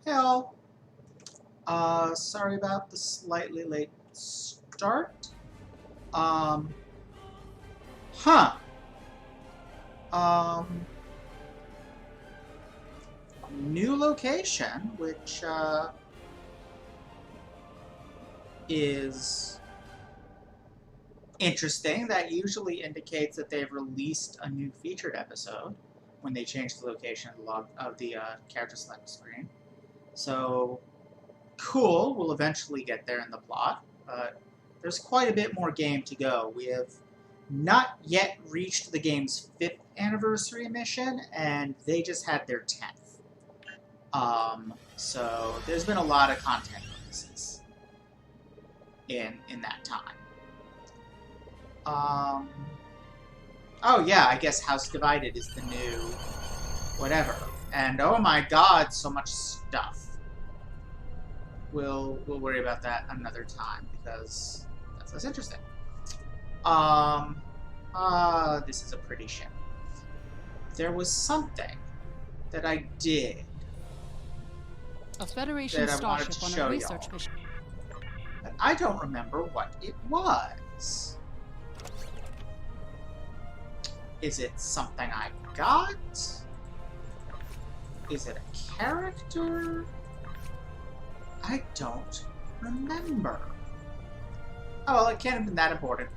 Hell, sorry about the slightly late start. Um, huh. New location, which, is interesting. That usually indicates that they've released a new featured episode when they change the location of the character select screen. So, cool. We'll eventually get there in the plot, but there's quite a bit more game to go. We have not yet reached the game's 5th anniversary mission, and they just had their 10th. So there's been a lot of content releases in that time. Oh yeah, I guess House Divided is the new whatever. And oh my god, so much stuff. We'll worry about that another time because that's interesting. This is a pretty ship. There was something that I did a Federation starship on a research mission. But I don't remember what it was. Is it something I got? Is it a character? I don't remember. Oh, well, it can't have been that important.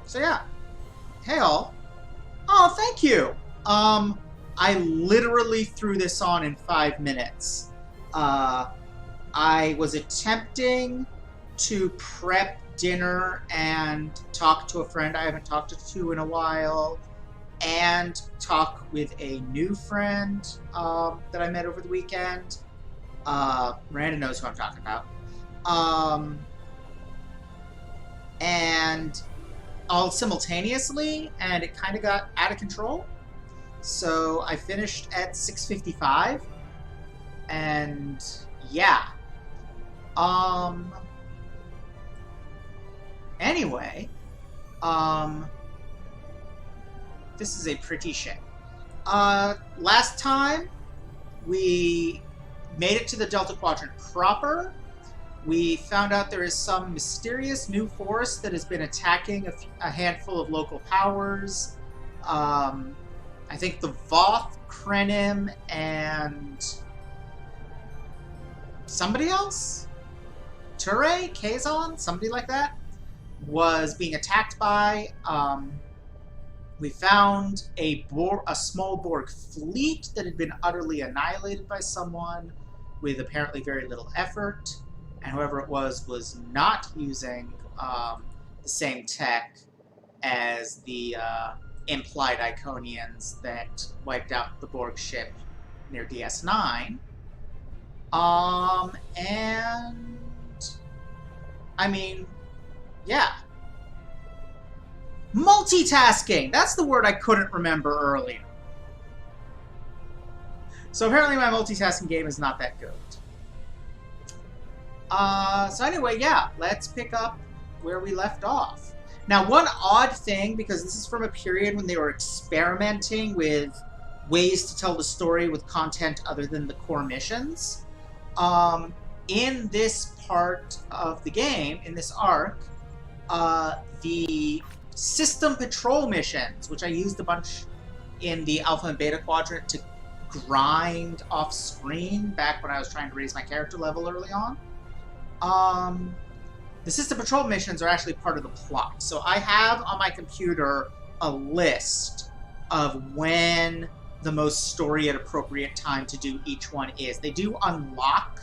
So yeah. Hey all. Oh, thank you! I literally threw this on in 5 minutes. I was attempting to prep dinner and talk to a friend I haven't talked to in a while, and talk with a new friend that I met over the weekend. Miranda knows who I'm talking about. And all simultaneously, and it kind of got out of control. So I finished at 6:55, and yeah. Anyway, this is a pretty ship. Last time, we made it to the Delta Quadrant proper. We found out there is some mysterious new force that has been attacking a handful of local powers. I think the Voth, Krenim, and somebody else? Ture? Kazon? Somebody like that? Was being attacked by. We found a small Borg fleet that had been utterly annihilated by someone with apparently very little effort. And whoever it was not using the same tech as the implied Iconians that wiped out the Borg ship near DS9. And I mean, yeah. Multitasking! That's the word I couldn't remember earlier. So apparently my multitasking game is not that good. So anyway, yeah, let's pick up where we left off. Now, one odd thing, because this is from a period when they were experimenting with ways to tell the story with content other than the core missions, in this part of the game, in this arc, the system patrol missions, which I used a bunch in the Alpha and Beta Quadrant to grind off screen back when I was trying to raise my character level early on, the system patrol missions are actually part of the plot. So I have on my computer a list of when the most story at appropriate time to do each one is. They do unlock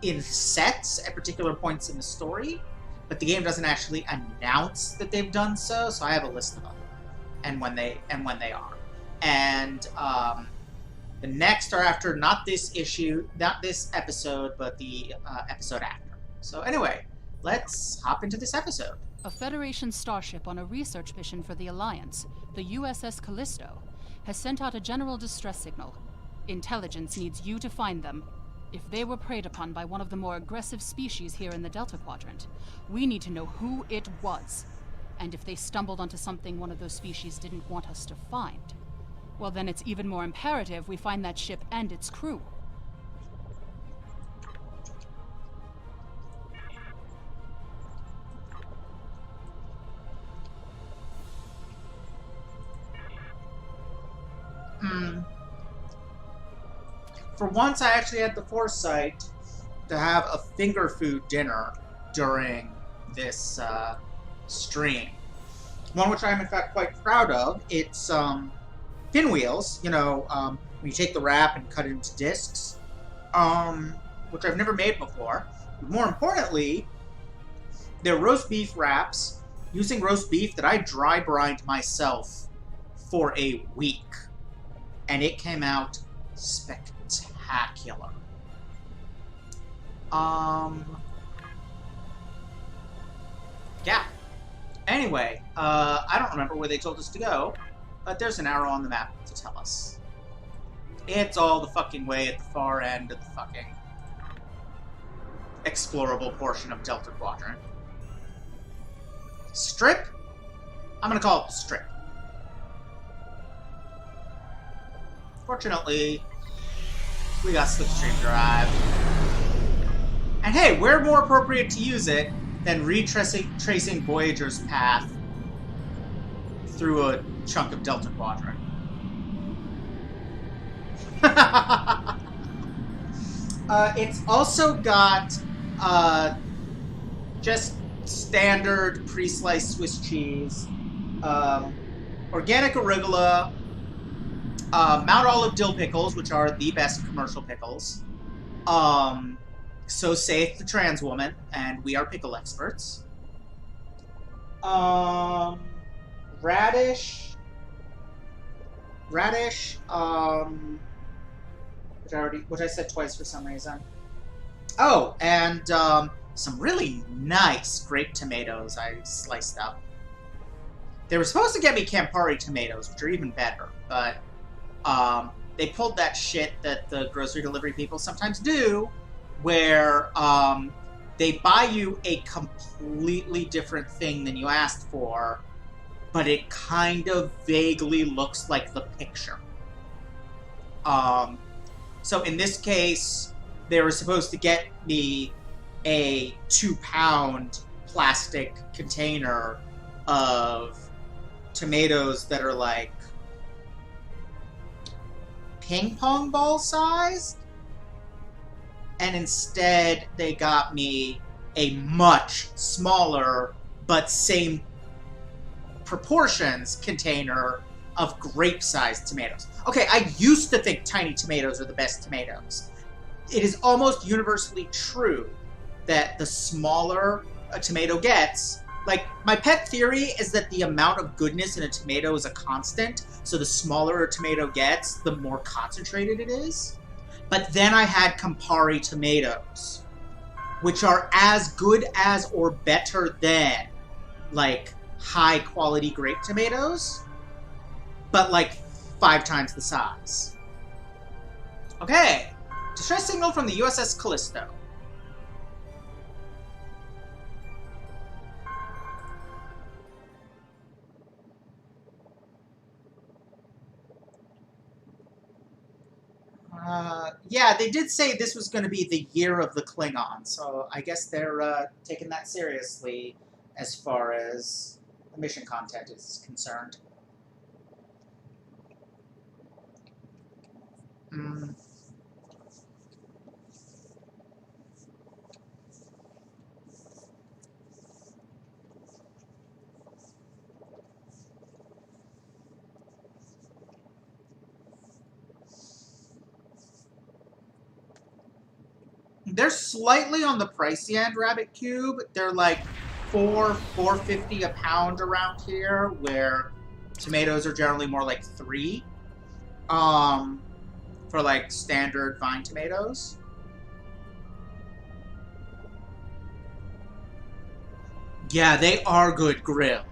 in sets at particular points in the story, but the game doesn't actually announce that they've done so. So I have a list of them and when they are. And the next are after not this episode, but the episode after. So anyway, let's hop into this episode. A Federation starship on a research mission for the Alliance, the USS Callisto, has sent out a general distress signal. Intelligence needs you to find them. If they were preyed upon by one of the more aggressive species here in the Delta Quadrant, we need to know who it was. And if they stumbled onto something one of those species didn't want us to find, Well, then it's even more imperative we find that ship and its crew. For once, I actually had the foresight to have a finger food dinner during this stream. One which I am in fact quite proud of. It's pinwheels, you know, when you take the wrap and cut it into discs, which I've never made before. But more importantly, they're roast beef wraps using roast beef that I dry brined myself for a week. And it came out spectacular. Yeah. Anyway, I don't remember where they told us to go, but there's an arrow on the map to tell us. It's all the fucking way at the far end of the fucking explorable portion of Delta Quadrant. Strip? I'm gonna call it the Strip. Fortunately, we got Slipstream Drive. And hey, where more appropriate to use it than tracing Voyager's path through a chunk of Delta Quadrant. It's also got just standard pre-sliced Swiss cheese, organic arugula, Mount Olive dill pickles, which are the best commercial pickles. So saith the trans woman, and we are pickle experts. Radish, which I said twice for some reason. Oh, and some really nice grape tomatoes I sliced up. They were supposed to get me Campari tomatoes, which are even better, but they pulled that shit that the grocery delivery people sometimes do, where they buy you a completely different thing than you asked for, but it kind of vaguely looks like the picture. So in this case, they were supposed to get me a 2-pound plastic container of tomatoes that are like ping pong ball sized, and instead they got me a much smaller but same proportions container of grape-sized tomatoes. Okay, I used to think tiny tomatoes are the best tomatoes. It is almost universally true that the smaller a tomato gets, like, my pet theory is that the amount of goodness in a tomato is a constant, so the smaller a tomato gets, the more concentrated it is. But then I had Campari tomatoes, which are as good as or better than, like, high-quality grape tomatoes, but, like, 5 times the size. Okay. Distress signal from the USS Callisto. Yeah, they did say this was going to be the year of the Klingon, so I guess they're taking that seriously as far as the mission content is concerned. They're slightly on the pricey end, Rabbit Cube. They're like $4.50 a pound around here, where tomatoes are generally more like $3. For like standard vine tomatoes. Yeah, they are good grilled.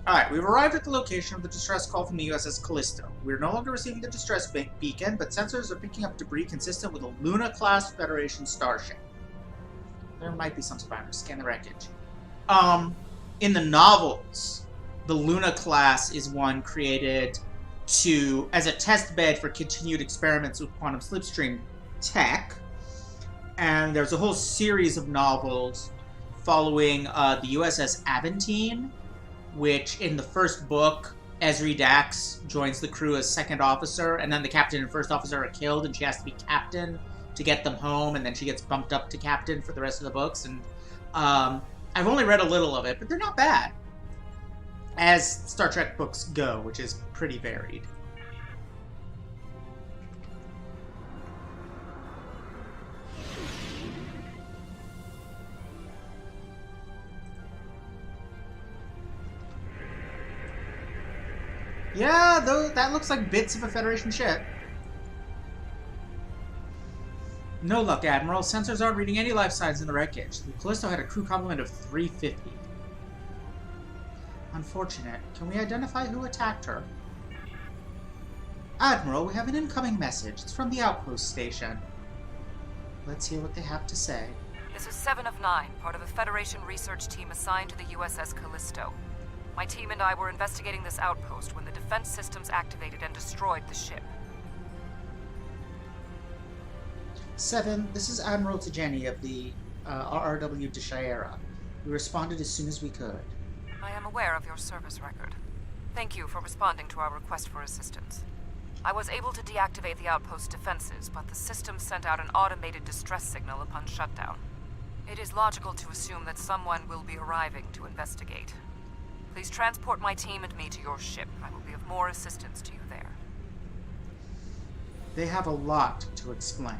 Alright, we've arrived at the location of the distress call from the USS Callisto. We're no longer receiving the distress beacon, but sensors are picking up debris consistent with a Luna-class Federation starship. There might be some survivors. Scan the wreckage. In the novels, the Luna class is one created as a test bed for continued experiments with quantum slipstream tech. And there's a whole series of novels following the USS Aventine, which in the first book, Ezri Dax joins the crew as second officer, and then the captain and first officer are killed, and she has to be captain to get them home, and then she gets bumped up to captain for the rest of the books. And I've only read a little of it, but they're not bad, as Star Trek books go, which is pretty varied. Yeah, that looks like bits of a Federation ship. No luck, Admiral. Sensors aren't reading any life signs in the wreckage. The Callisto had a crew complement of 350. Unfortunate. Can we identify who attacked her? Admiral, we have an incoming message. It's from the outpost station. Let's hear what they have to say. This is 7 of 9, part of a Federation research team assigned to the USS Callisto. My team and I were investigating this outpost when the defense systems activated and destroyed the ship. 7, this is Admiral Tajani of the RRW Deshayera. We responded as soon as we could. I am aware of your service record. Thank you for responding to our request for assistance. I was able to deactivate the outpost's defenses, but the system sent out an automated distress signal upon shutdown. It is logical to assume that someone will be arriving to investigate. Please transport my team and me to your ship. I will be of more assistance to you there. They have a lot to explain.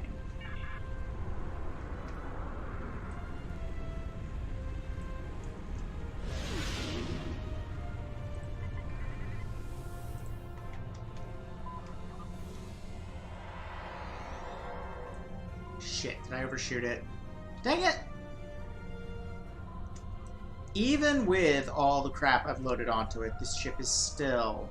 Shit, did I overshoot it? Dang it! Even with all the crap I've loaded onto it, this ship is still...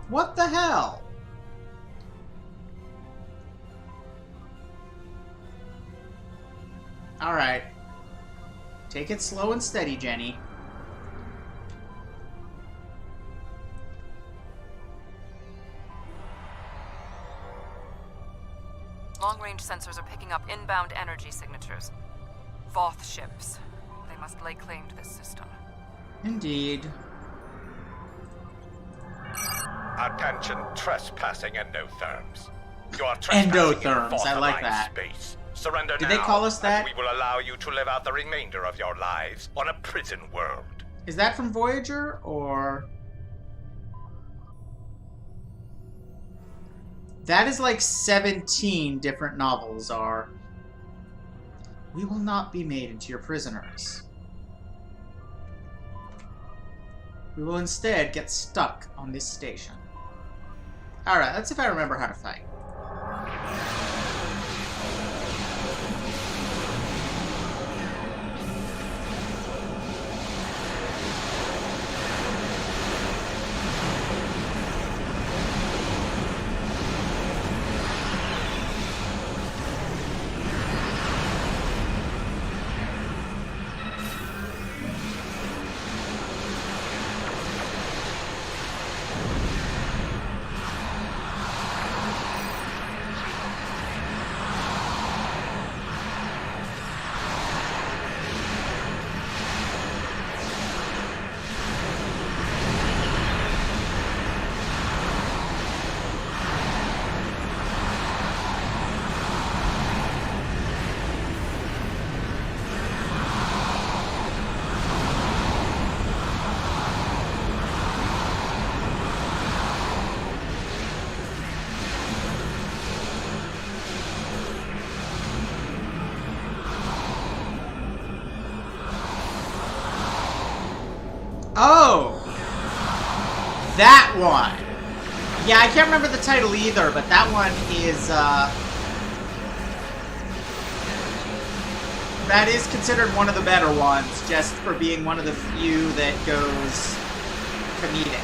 What the hell? Alright. Take it slow and steady, Jenny. Long-range sensors are picking up inbound energy signatures. Voth ships. They must lay claim to this system. Indeed. Attention, trespassing endotherms. You are trespassing Endotherms, in I like authorized that. space. Surrender Did now, they call us that? and we will allow you to live out the remainder of your lives on a prison world. Is that from Voyager, or... That is like 17 different novels are. We will not be made into your prisoners. We will instead get stuck on this station. Alright, let's see if I remember how to fight. Oh! That one! Yeah, I can't remember the title either, but that one is, that is considered one of the better ones, just for being one of the few that goes comedic.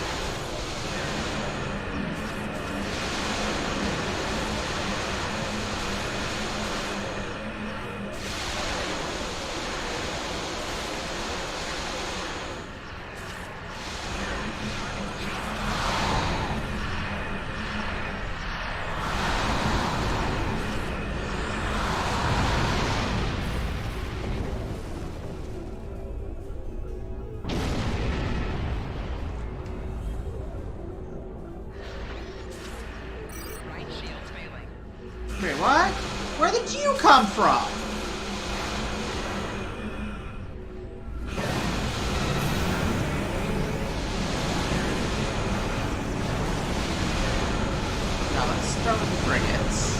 Wait, what? Where did you come from? Now let's start with the frigates.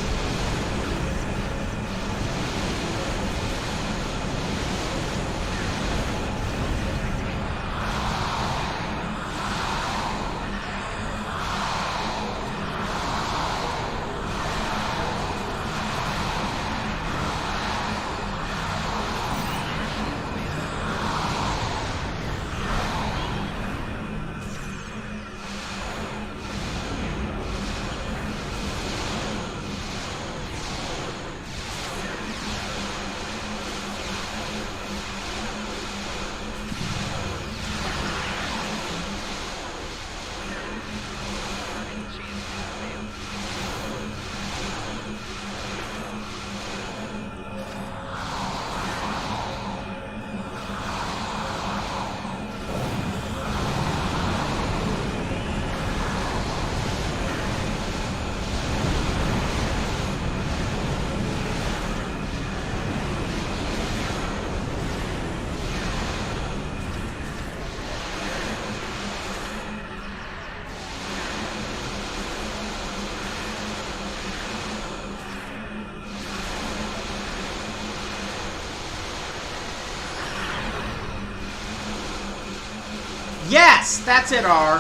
Yes, that's it, R.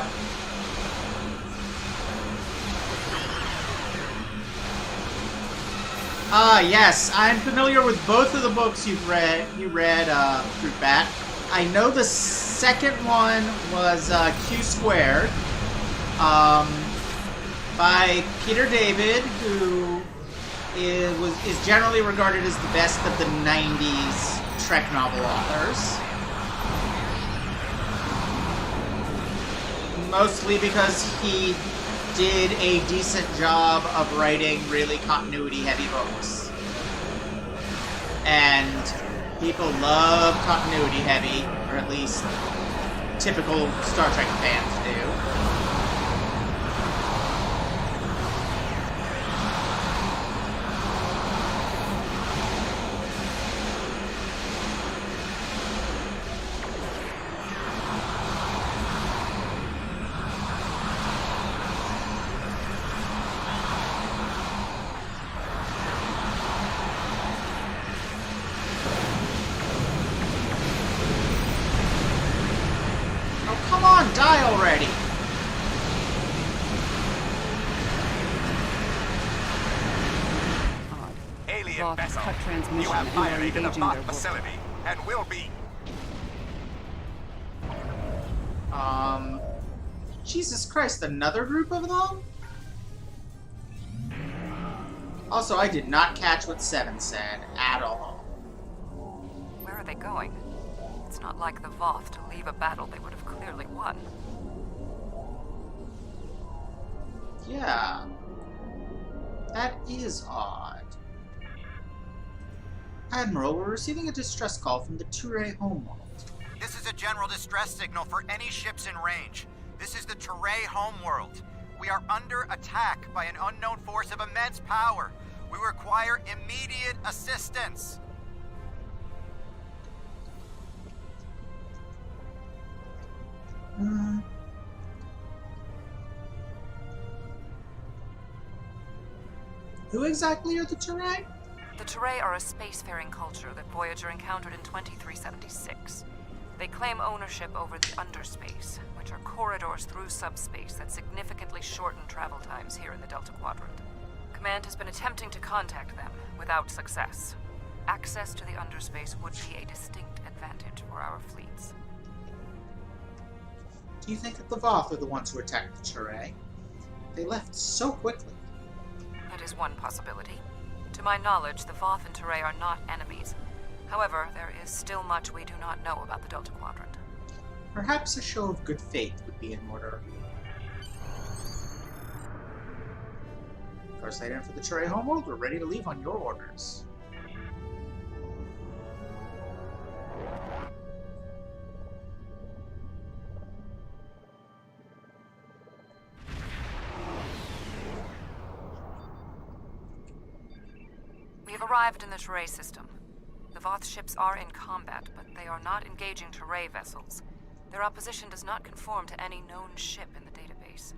Yes, I'm familiar with both of the books you read, Fruit Bat. I know the second one was Q Squared, by Peter David, who is generally regarded as the best of the 90s Trek novel authors. Mostly because he did a decent job of writing really continuity-heavy books. And people love continuity-heavy, or at least typical Star Trek fans do. Come on, die already! Alien Voth vessel, cut transmission you have and are violated the engaging their Voth facility and will be. Jesus Christ, another group of them? Also, I did not catch what Seven said at all. Where are they going? It's not like the Voth to leave a battle they would have clearly won. Yeah. That is odd. Admiral, we're receiving a distress call from the Toure homeworld. This is a general distress signal for any ships in range. This is the Toure homeworld. We are under attack by an unknown force of immense power. We require immediate assistance. Who exactly are the Toure? The Toure are a spacefaring culture that Voyager encountered in 2376. They claim ownership over the underspace, which are corridors through subspace that significantly shorten travel times here in the Delta Quadrant. Command has been attempting to contact them, without success. Access to the underspace would be a distinct advantage for our fleets. Do you think that the Voth are the ones who attacked the Toure? They left so quickly. That is one possibility. To my knowledge, the Voth and Toure are not enemies. However, there is still much we do not know about the Delta Quadrant. Perhaps a show of good faith would be in order. First light in for the Toure homeworld, we're ready to leave on your orders. We have arrived in the Teray system. The Voth ships are in combat, but they are not engaging Teray vessels. Their opposition does not conform to any known ship in the database.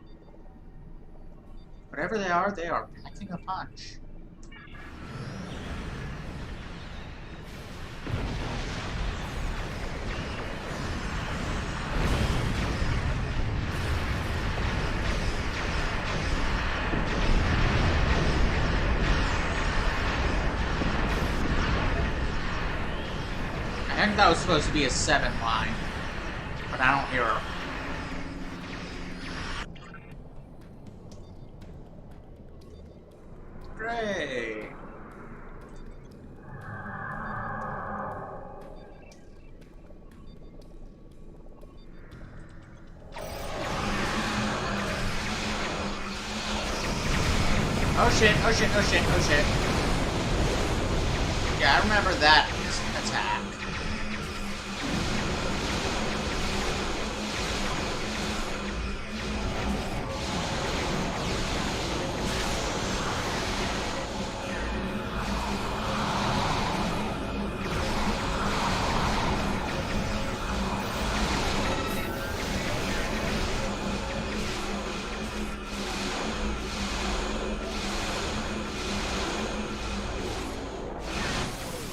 Whatever they are packing a punch. I think that was supposed to be a 7 line, but I don't hear her. Great. Oh shit, oh shit, oh shit, oh shit. Yeah, I remember that attack.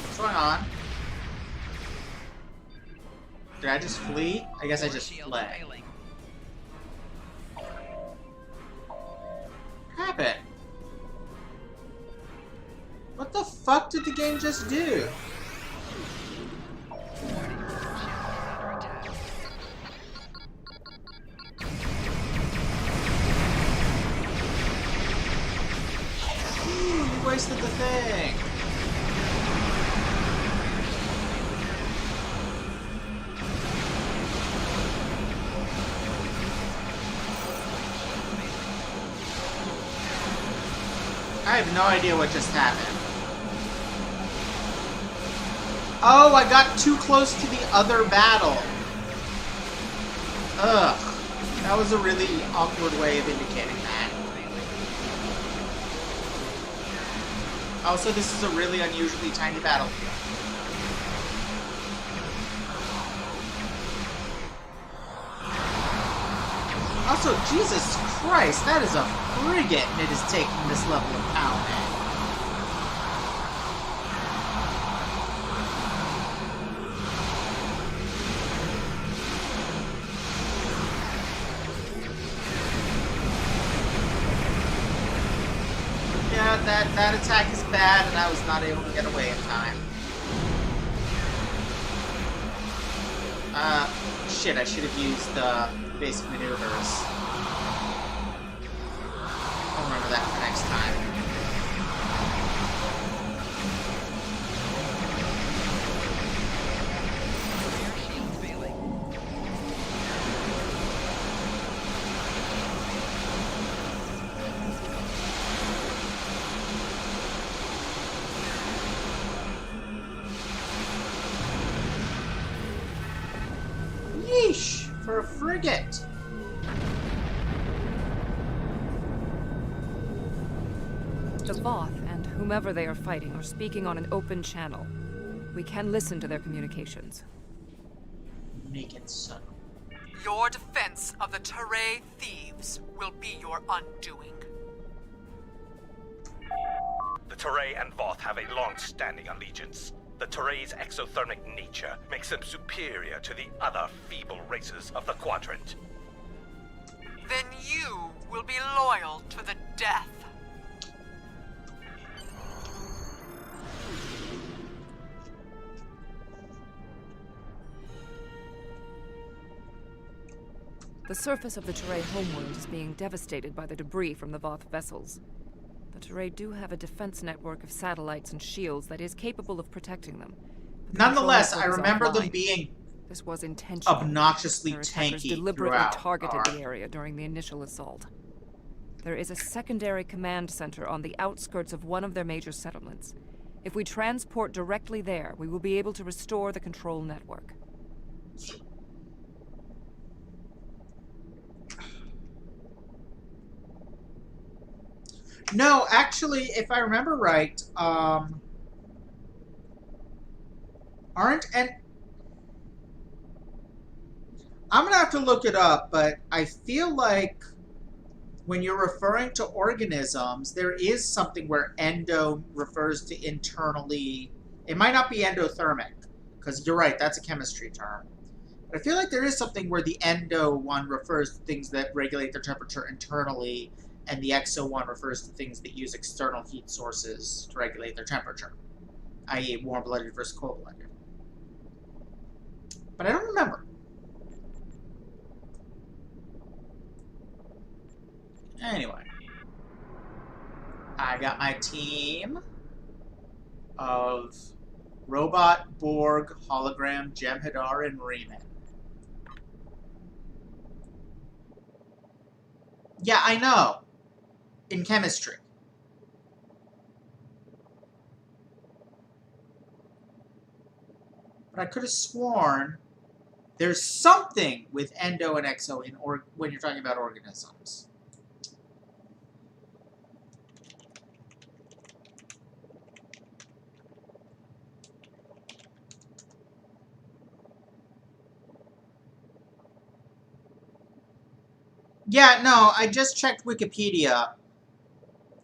What's going on? Did I just flee? I guess I just fled. What happened? What the fuck did the game just do? Ooh, you wasted the thing. I have no idea what just happened. Oh, I got too close to the other battle. Ugh. That was a really awkward way of indicating that. Also, this is a really unusually tiny battlefield. Also, Jesus Christ, that is a frigate and it is taking this level of pounding. Yeah, that attack is bad and I was not able to get away in time. Shit, I should have used the basic maneuvers. I'll remember that for next time. Yeesh! For a frigate! The Voth and whomever they are fighting are speaking on an open channel. We can listen to their communications. Make it so. Your defense of the Teray thieves will be your undoing. The Teray and Voth have a long-standing allegiance. The Teray's exothermic nature makes them superior to the other feeble races of the Quadrant. Then you will be loyal to the death. The surface of the Teray homeworld is being devastated by the debris from the Voth vessels. The Teray do have a defense network of satellites and shields that is capable of protecting them. Nonetheless, I remember them being This was intentional. obnoxiously Their attackers tanky deliberately throughout. targeted the area during the initial assault. There is a secondary command center on the outskirts of one of their major settlements. If we transport directly there, we will be able to restore the control network. No, actually, if I remember right, and I'm gonna have to look it up, but I feel like when you're referring to organisms, there is something where endo refers to internally. It might not be endothermic, because you're right, that's a chemistry term. But I feel like there is something where the endo one refers to things that regulate their temperature internally, and the exo one refers to things that use external heat sources to regulate their temperature, i.e. warm-blooded versus cold-blooded. But I don't remember. Anyway. I got my team of Robot, Borg, Hologram, Jem'Hadar, and Riemann. Yeah, I know. In chemistry. But I could have sworn there's something with endo and exo in when you're talking about organisms. Yeah, no, I just checked Wikipedia.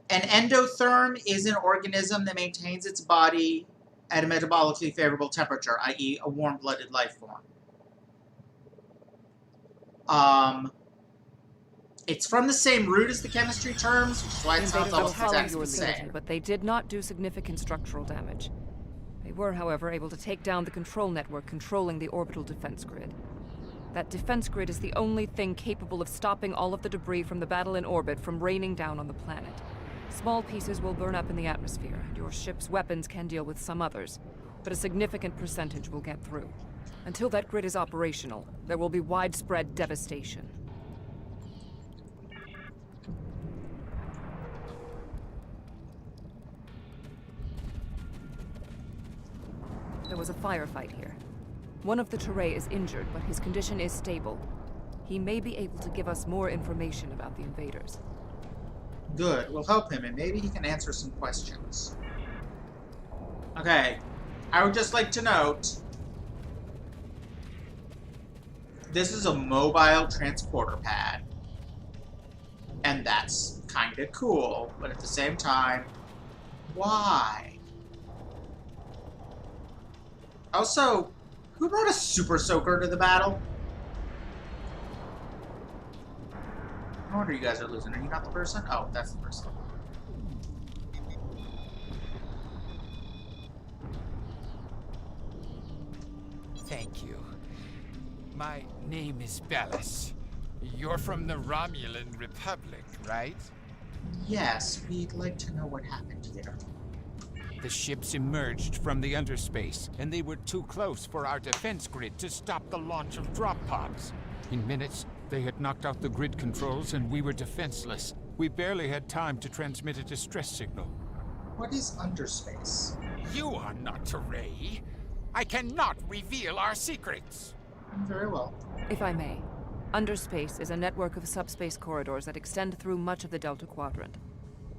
An endotherm is an organism that maintains its body at a metabolically favorable temperature, i.e. a warm-blooded life form. It's from the same root as the chemistry terms, which is why it sounds almost exactly the same. But they did not do significant structural damage. They were, however, able to take down the control network controlling the orbital defense grid. That defense grid is the only thing capable of stopping all of the debris from the battle in orbit from raining down on the planet. Small pieces will burn up in the atmosphere, and your ship's weapons can deal with some others, but a significant percentage will get through. Until that grid is operational, there will be widespread devastation. There was a firefight here. One of the Teray is injured, but his condition is stable. He may be able to give us more information about the invaders. Good. We'll help him, and maybe he can answer some questions. Okay. I would just like to note, this is a mobile transporter pad. And that's kind of cool, but at the same time, why? Also, who brought a super soaker to the battle? No wonder you guys are losing. Are you not the person? Oh, that's the person. Thank you. My name is Bellis. You're from the Romulan Republic, right? Yes, we'd like to know what happened here. The ships emerged from the underspace, and they were too close for our defense grid to stop the launch of drop pods. In minutes, they had knocked out the grid controls, and we were defenseless. We barely had time to transmit a distress signal. What is underspace? You are not Teray. I cannot reveal our secrets. Very well. If I may, underspace is a network of subspace corridors that extend through much of the Delta Quadrant.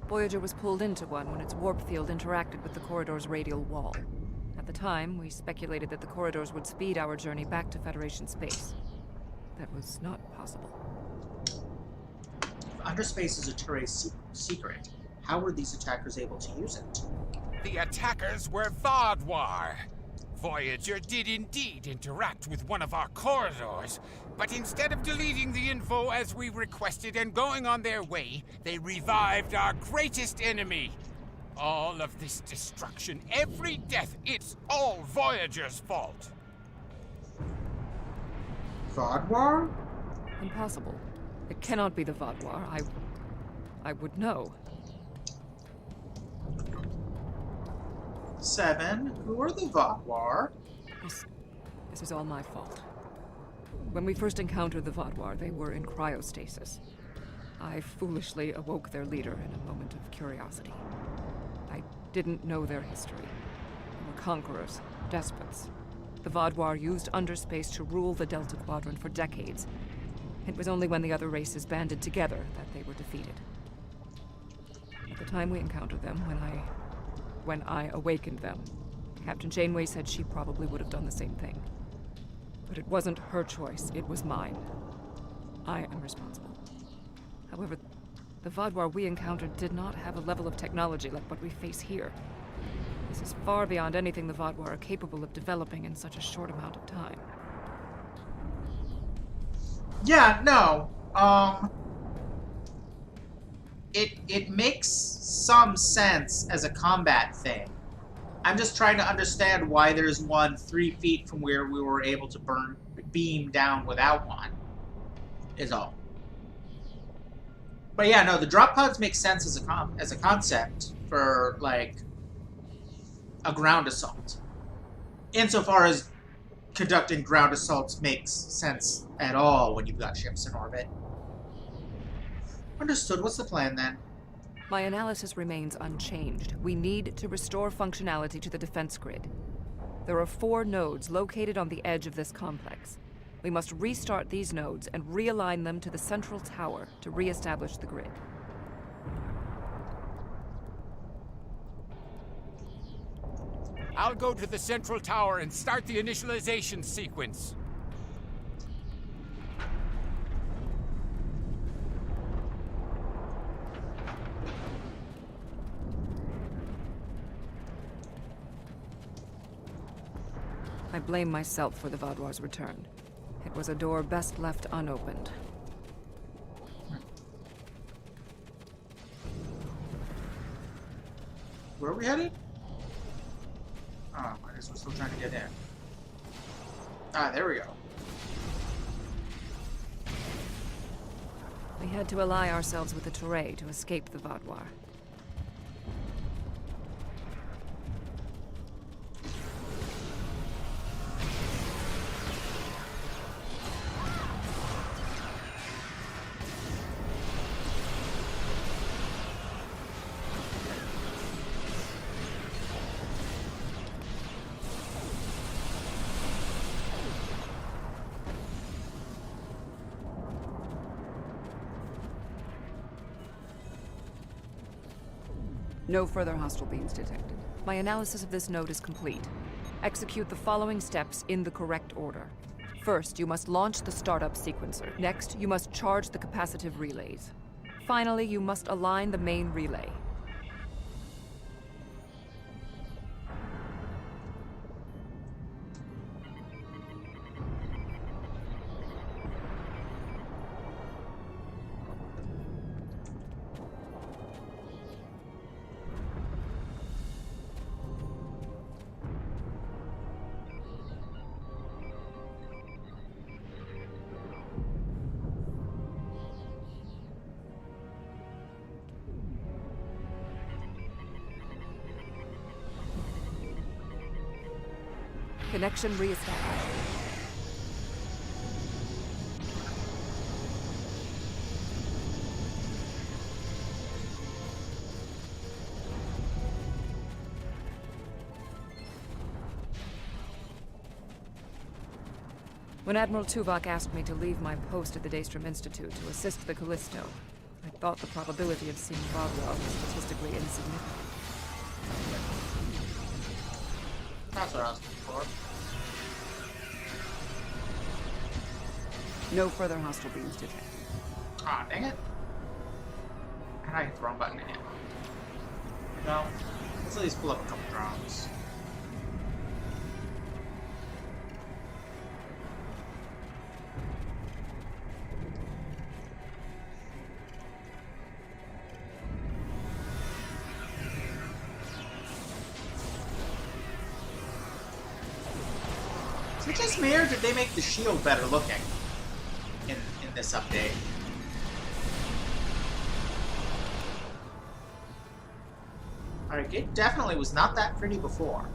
Voyager was pulled into one when its warp field interacted with the corridor's radial wall. At the time, we speculated that the corridors would speed our journey back to Federation space. That was not possible. If underspace is a Teray secret, how were these attackers able to use it? The attackers were Vaadwaur. Voyager did indeed interact with one of our corridors, but instead of deleting the info as we requested and going on their way, they revived our greatest enemy. All of this destruction, every death, it's all Voyager's fault. Vaadwaur? Impossible. It cannot be the Vaadwaur. I would know. 7. Who are the Vaadwaur? This is all my fault. When we first encountered the Vaadwaur, they were in cryostasis. I foolishly awoke their leader in a moment of curiosity. I didn't know their history. They were conquerors, despots. The Vaadwaur used underspace to rule the Delta Quadrant for decades. It was only when the other races banded together that they were defeated. At the time we encountered them, when I awakened them, Captain Janeway said she probably would have done the same thing. But it wasn't her choice, it was mine. I am responsible. However, the Vaadwaur we encountered did not have a level of technology like what we face here. This is far beyond anything the Vaadwaur are capable of developing in such a short amount of time. Yeah, no. It makes some sense as a combat thing. I'm just trying to understand why there's one 3 feet from where we were able to beam down without one. Is all. But yeah, no, the drop pods make sense as a concept for like a ground assault. Insofar as conducting ground assaults makes sense at all when you've got ships in orbit. Understood. What's the plan then? My analysis remains unchanged. We need to restore functionality to the defense grid. There are 4 nodes located on the edge of this complex. We must restart these nodes and realign them to the central tower to re-establish the grid. I'll go to the central tower and start the initialization sequence. I blame myself for the Vaadwaur's return. It was a door best left unopened. Where are we headed? Oh, I guess we're still trying to get in. Ah, there we go. We had to ally ourselves with the Teray to escape the Vaadwaur. No further hostile beams detected. My analysis of this node is complete. Execute the following steps in the correct order. First, you must launch the startup sequencer. Next, you must charge the capacitive relays. Finally, you must align the main relay. Connection reestablished. When Admiral Tuvok asked me to leave my post at the Daystrom Institute to assist the Callisto, I thought the probability of seeing Vaadwaur was statistically insignificant. That's what I was looking for. No further hostile beams detected. Ah, dang it. And I hit the wrong button again. No. Let's at least pull up a couple drones. Is it just me, or did they make the shield better looking in this update? Alright, it definitely was not that pretty before.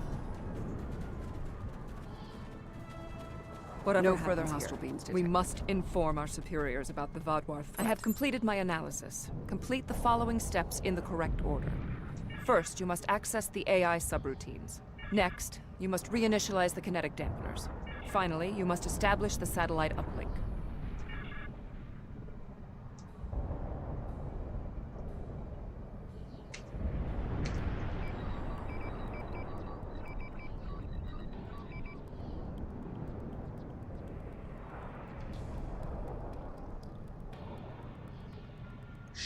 No further hostile beams detected. We must inform our superiors about the Vaadwaur threat. I have completed my analysis. Complete the following steps in the correct order. First, you must access the AI subroutines. Next, you must reinitialize the kinetic dampeners. Finally, you must establish the satellite uplink.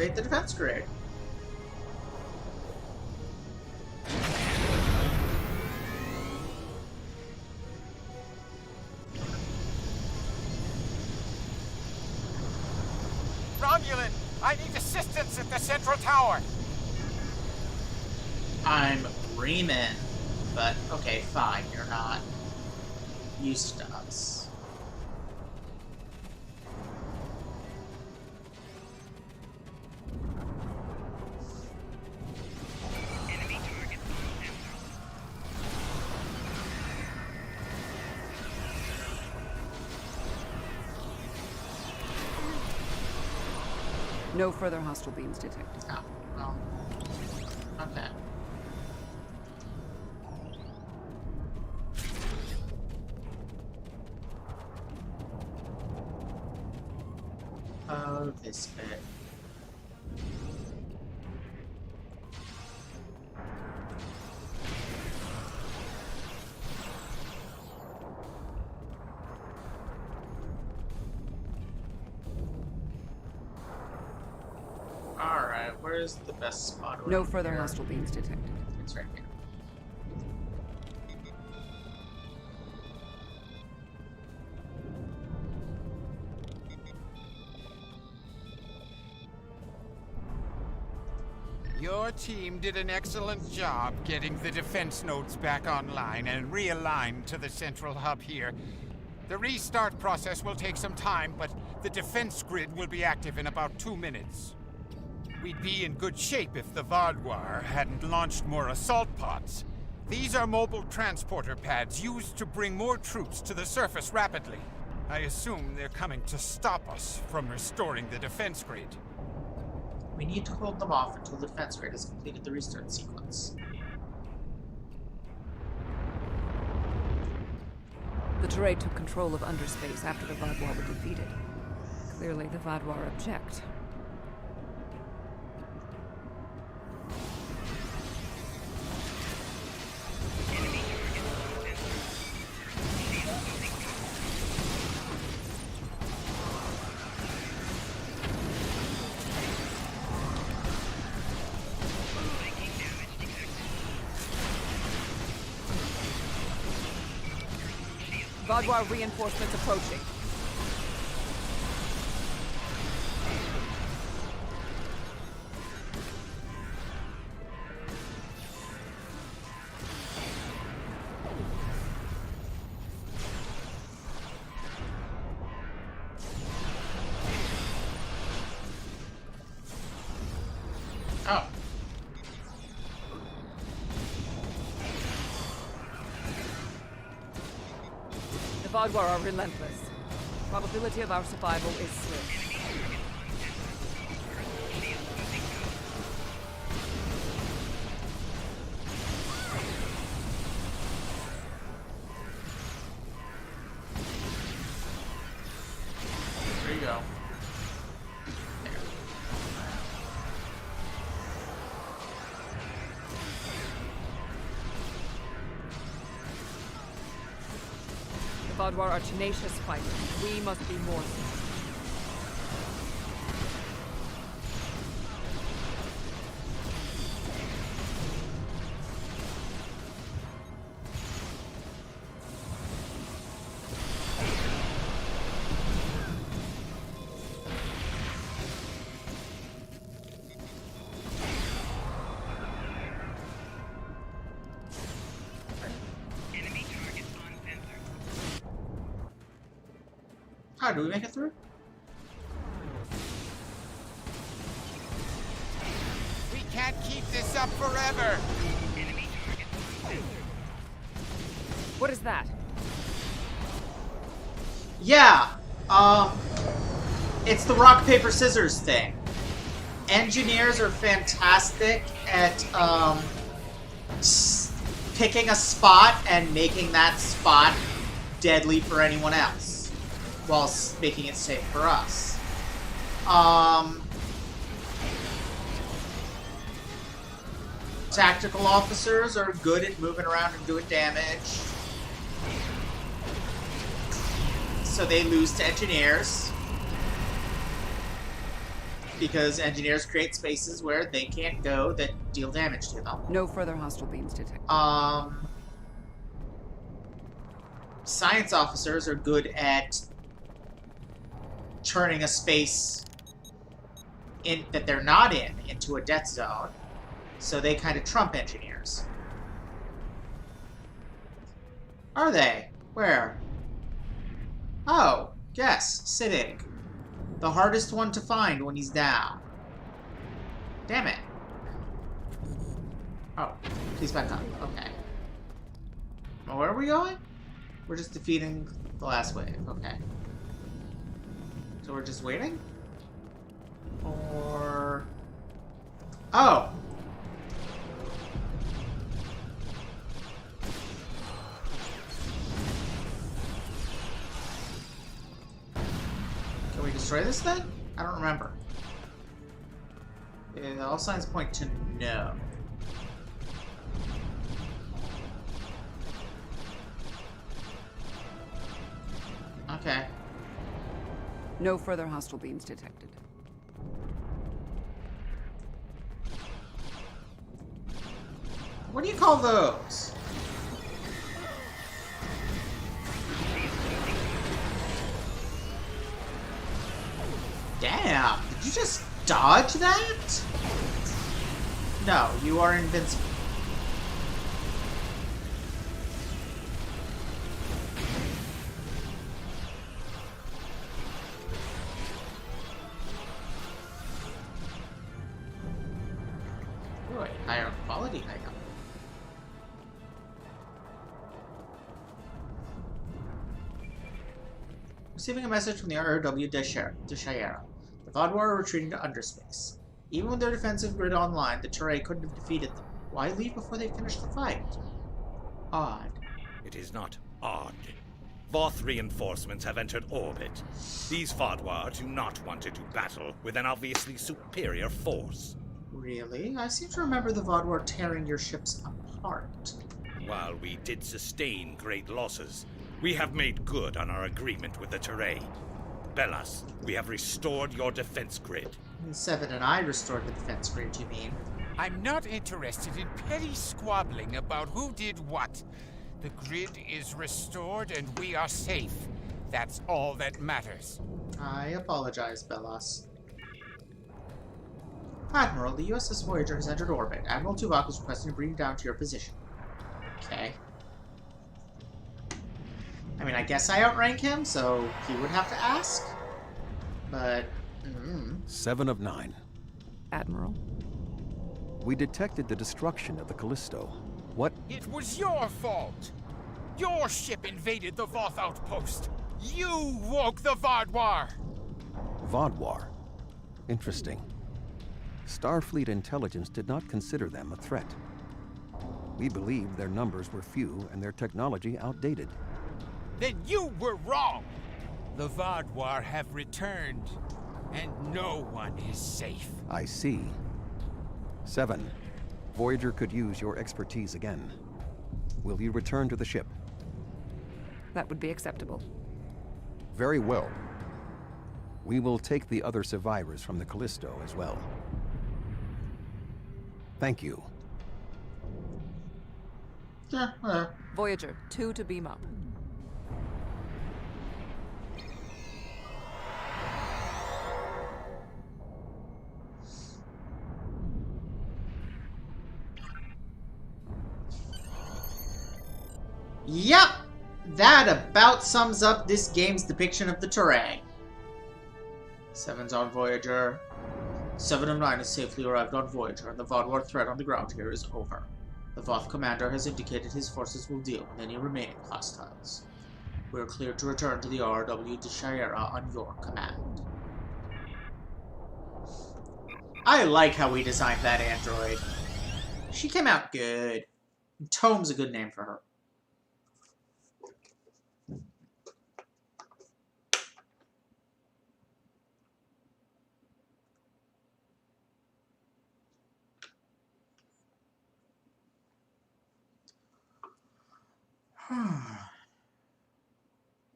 Activate the defense grid. Romulan, I need assistance at the central tower. I'm Freeman, but okay, fine. You're not used to us. No further hostile beams detected. Oh, well. Okay. Oh, this bit. Alright, where's the best spot? No around further here? hostile beams detected. It's right here. Your team did an excellent job getting the defense nodes back online and realigned to the central hub here. The restart process will take some time, but the defense grid will be active in about 2 minutes. We'd be in good shape if the Vaadwaur hadn't launched more assault pods. These are mobile transporter pads used to bring more troops to the surface rapidly. I assume they're coming to stop us from restoring the defense grid. We need to hold them off until the defense grid has completed the restart sequence. The Teray took control of underspace after the Vaadwaur were defeated. Clearly, the Vaadwaur object. Vaadwaur reinforcements approaching. Oh. The Vaadwaur are relentless. Probability of our survival is slim. There you go. The Vaadwaur are tenacious fighters. We must be more so. How do we make it through? We can't keep this up forever! What is that? Yeah, it's the rock, paper, scissors thing. Engineers are fantastic at, picking a spot and making that spot deadly for anyone else, while making it safe for us. Tactical officers are good at moving around and doing damage, so they lose to engineers. because engineers create spaces where they can't go that deal damage to them. No further hostile beams detected. Science officers are good at turning a space that they're not in into a death zone, so they kind of trump engineers. Are they? Where? Oh, yes, Civic. The hardest one to find when he's down. Damn it. Oh, please back up. Okay. Well, where are we going? We're just defeating the last wave. Okay. So we're just waiting? Or... Oh! Can we destroy this thing? I don't remember. Yeah, all signs point to no. Okay. No further hostile beams detected. What do you call those? Damn, did you just dodge that? No, you are invincible. Ooh, a higher quality item. Receiving a message from the ROW de Shayera. The Vaudois are retreating to underspace. Even with their defensive grid online, the Turay couldn't have defeated them. Why leave before they finish the fight? Odd. It is not odd. Voth reinforcements have entered orbit. These Vaudois do not want to do battle with an obviously superior force. Really? I seem to remember the Vaudois tearing your ships apart. While we did sustain great losses, we have made good on our agreement with the Turay. Bellas, we have restored your defense grid. Seven and I restored the defense grid, you mean? I'm not interested in petty squabbling about who did what. The grid is restored and we are safe. That's all that matters. I apologize, Bellas. Admiral, the USS Voyager has entered orbit. Admiral Tuvok is requesting to bring you down to your position. Okay. I mean, I guess I outrank him, so he would have to ask. But... 7 of 9. Admiral? We detected the destruction of the Callisto. What? It was your fault! Your ship invaded the Voth outpost! You woke the Vaudois! Vaudois. Interesting. Starfleet intelligence did not consider them a threat. We believed their numbers were few and their technology outdated. Then you were wrong! The Vaudois have returned, and no one is safe. I see. 7. Voyager could use your expertise again. Will you return to the ship? That would be acceptable. Very well. We will take the other survivors from the Callisto as well. Thank you. Yeah, whatever. Voyager, 2 to beam up. Yep! That about sums up this game's depiction of the Turay. 7's on Voyager. 7 of 9 has safely arrived on Voyager, and the Vaudois threat on the ground here is over. The Voth commander has indicated his forces will deal with any remaining hostiles. We are cleared to return to the RW de Shayera on your command. I like how we designed that android. She came out good. Tome's a good name for her.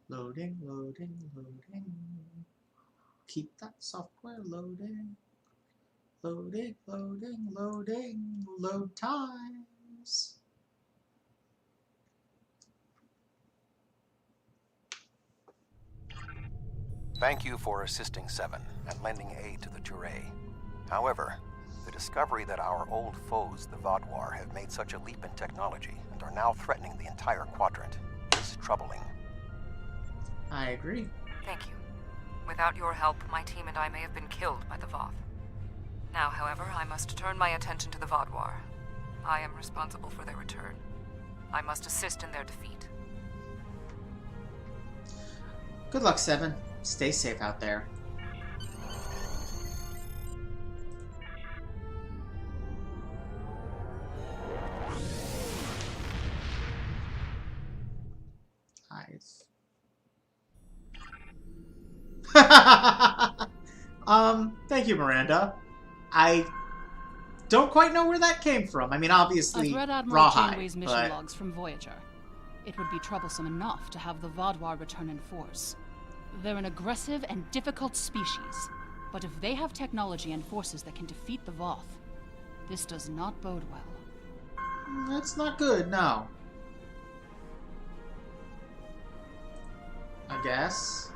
Loading, loading, loading. Keep that software loading. Loading, loading, loading, load times. Thank you for assisting Seven and lending aid to the Turay. However, the discovery that our old foes, the Vaadwaur, have made such a leap in technology and are now threatening the entire quadrant is troubling. I agree. Thank you. Without your help, my team and I may have been killed by the Voth. Now, however, I must turn my attention to the Vaadwaur. I am responsible for their return. I must assist in their defeat. Good luck, Seven. Stay safe out there. Eyes. Thank you, Miranda. I don't quite know where that came from. I mean, obviously, I've read Admiral Rawhide, Janeway's mission but... logs from Voyager. It would be troublesome enough to have the Vaadwaur return in force. They're an aggressive and difficult species, but if they have technology and forces that can defeat the Voth, this does not bode well. That's not good, no. I guess.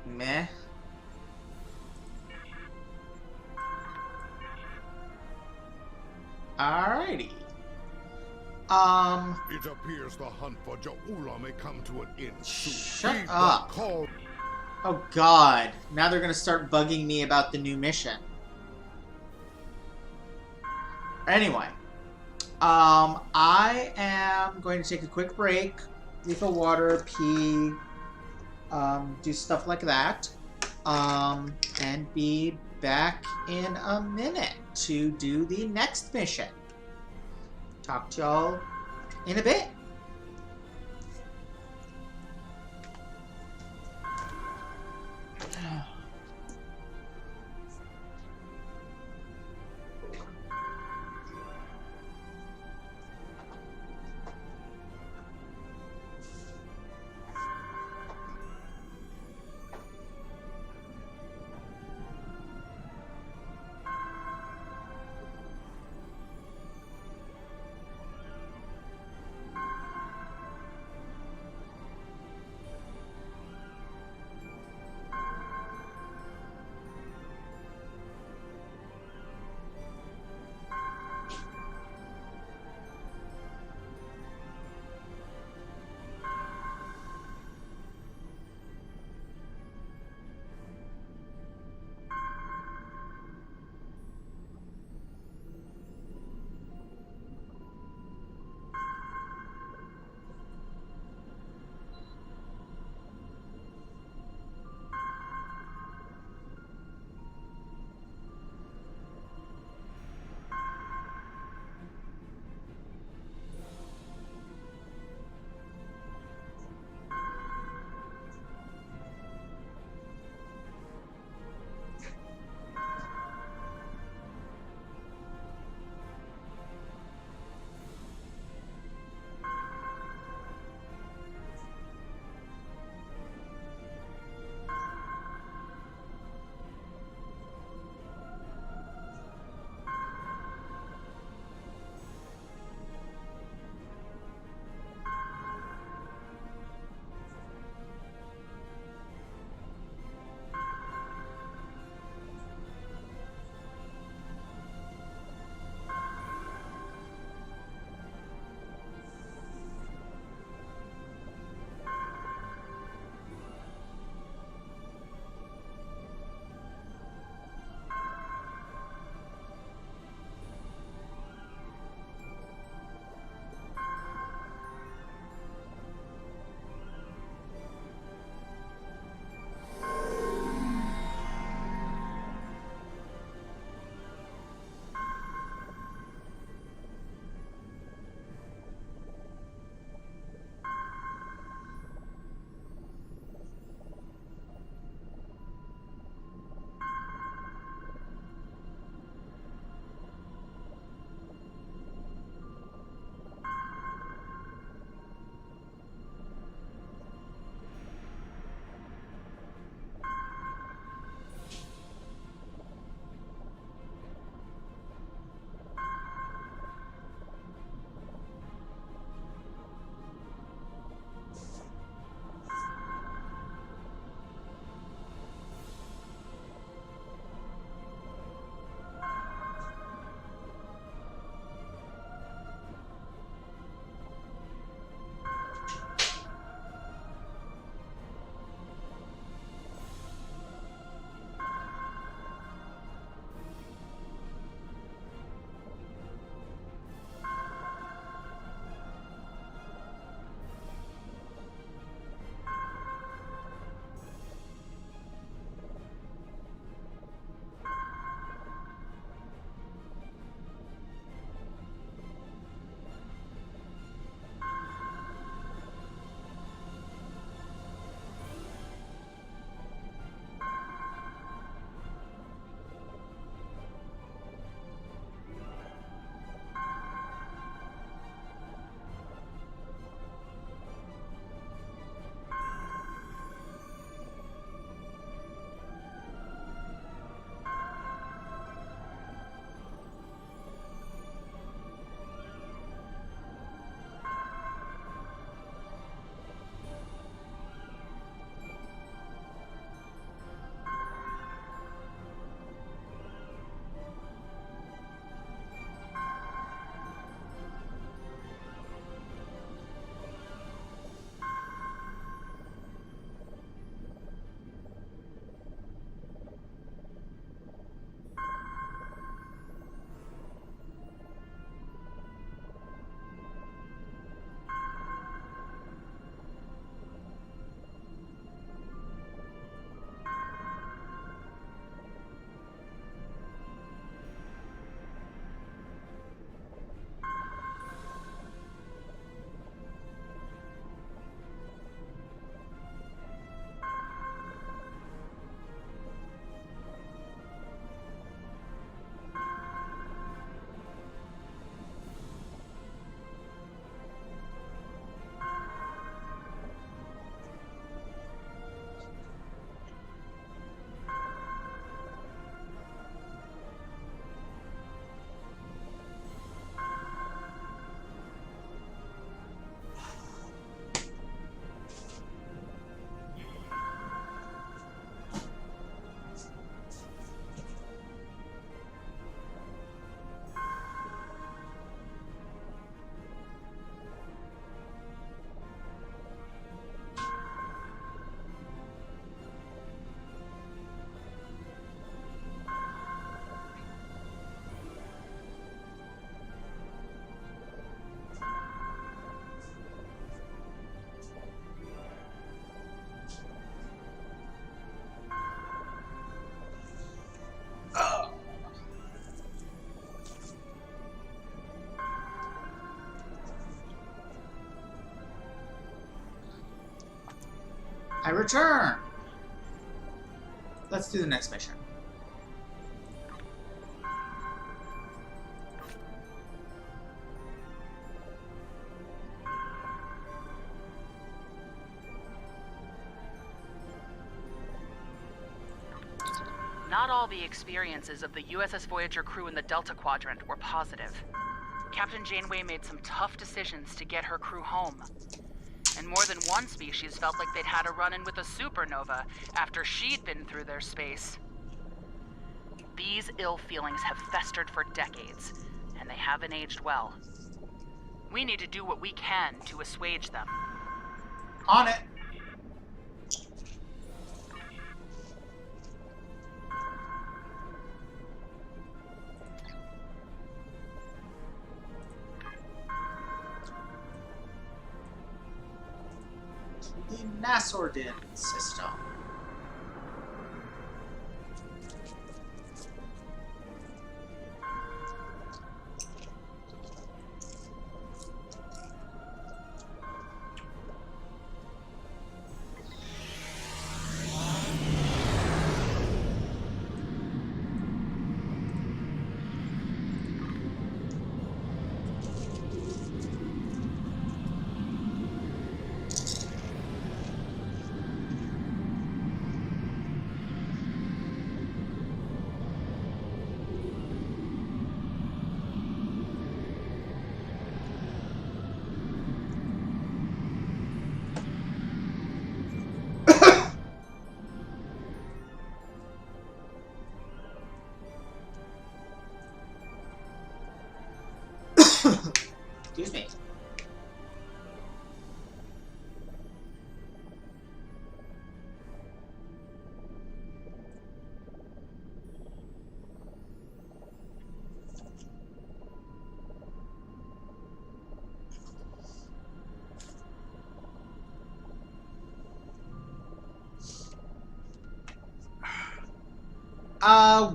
Meh. Alrighty. It appears the hunt for Ja'ula may come to an end soon. Shut Heed the up. call. Oh god. Now they're gonna start bugging me about the new mission. Anyway. I am going to take a quick break. Refill water, pee, do stuff like that. And be back in a minute to do the next mission. Talk to y'all in a bit. return. Let's do the next mission. Not all the experiences of the USS Voyager crew in the Delta Quadrant were positive. Captain Janeway made some tough decisions to get her crew home. And more than one species felt like they'd had a run-in with a supernova after she'd been through their space. These ill feelings have festered for decades, and they haven't aged well. We need to do what we can to assuage them. On it. The Nasordin system. Excuse me.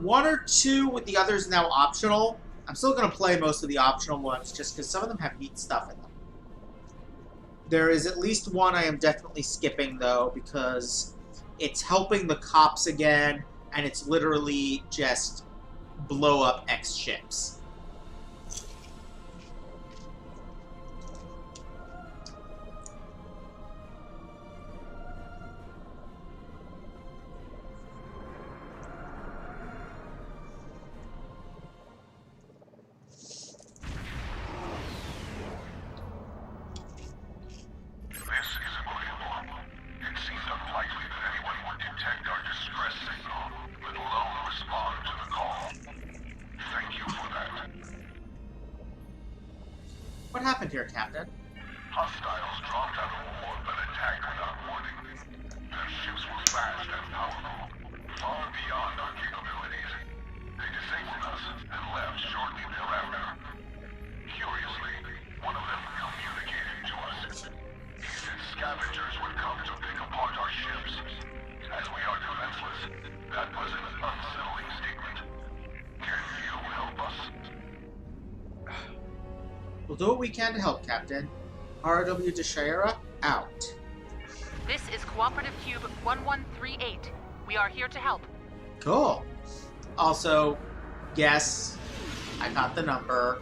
One or two with the others now optional. I'm still going to play most of the optional ones just because some of them have neat stuff in them. There is at least one I am definitely skipping, though, because it's helping the cops again, and it's literally just blow up X ships. What happened here, Captain? Hostiles dropped out of war but attacked without warning. Their ships were fast and powerful, far beyond our capabilities. They disabled us and left shortly thereafter. Curiously, one of them communicated to us. He said scavengers would come to pick apart our ships. As we are defenseless, that was an unsettling statement. Can you help us? We'll do what we can to help, Captain. RW Deshayera, out. This is Cooperative Cube 1138. We are here to help. Cool. Also, yes, I got the number.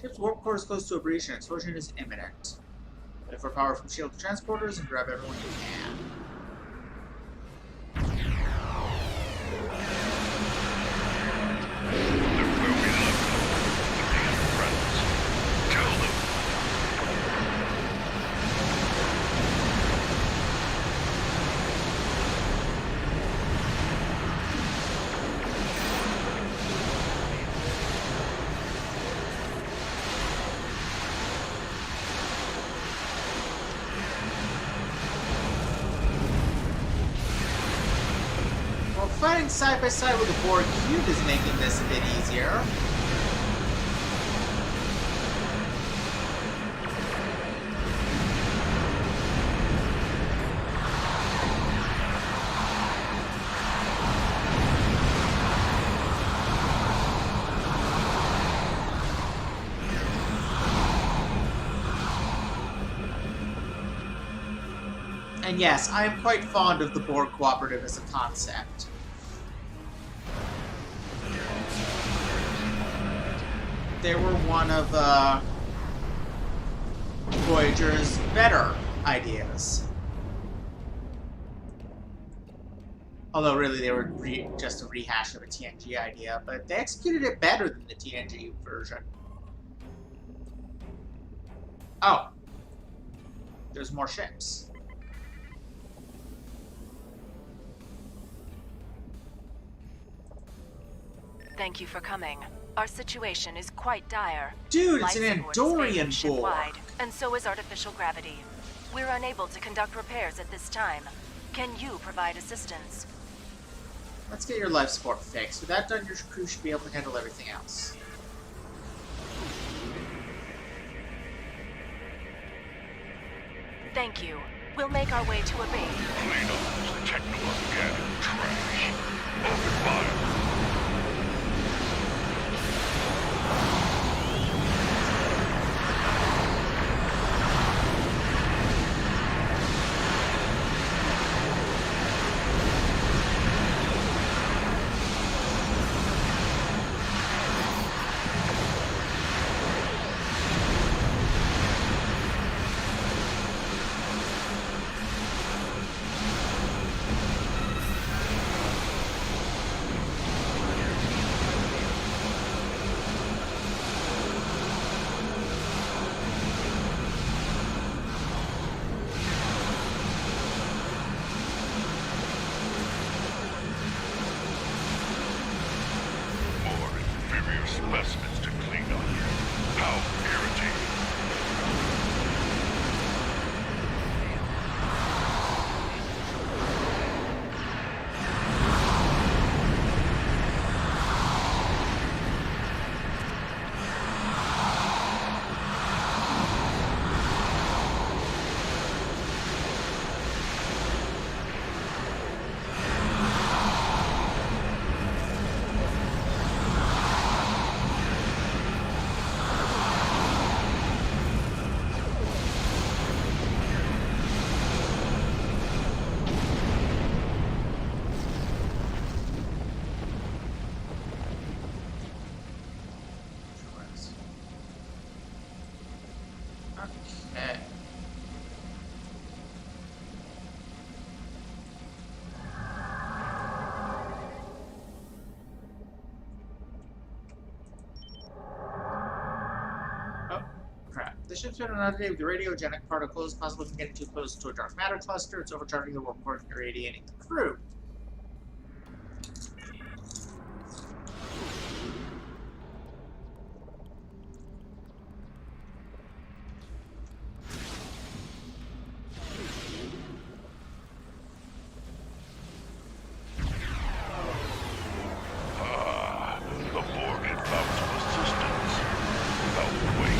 Ship's warp core is close to a breach and explosion is imminent. Wait for power from shield transporters and grab everyone you can. Fighting side by side with the Borg cube is making this a bit easier. And yes, I am quite fond of the Borg Cooperative as a concept. They were one of Voyager's better ideas. Although really they were just a rehash of a TNG idea, but they executed it better than the TNG version. Oh. There's more ships. Thank you for coming. Our situation is quite dire. Dude, it's Life an support is failing Andorian Borg. ship-wide, and so is artificial gravity. We're unable to conduct repairs at this time. Can you provide assistance? Let's get your life support fixed. With that done, your crew should be able to handle everything else. Thank you. We'll make our way to a base. Clean up this techno-organic trash. Open fire. Specimens to clean up. How irritating. Okay. Oh, crap. The ship's been inundated with radiogenic particles, possibly from getting too close to a dark matter cluster. It's overcharging the workforce and irradiating the crew. The Borg had found some assistance. Without weight.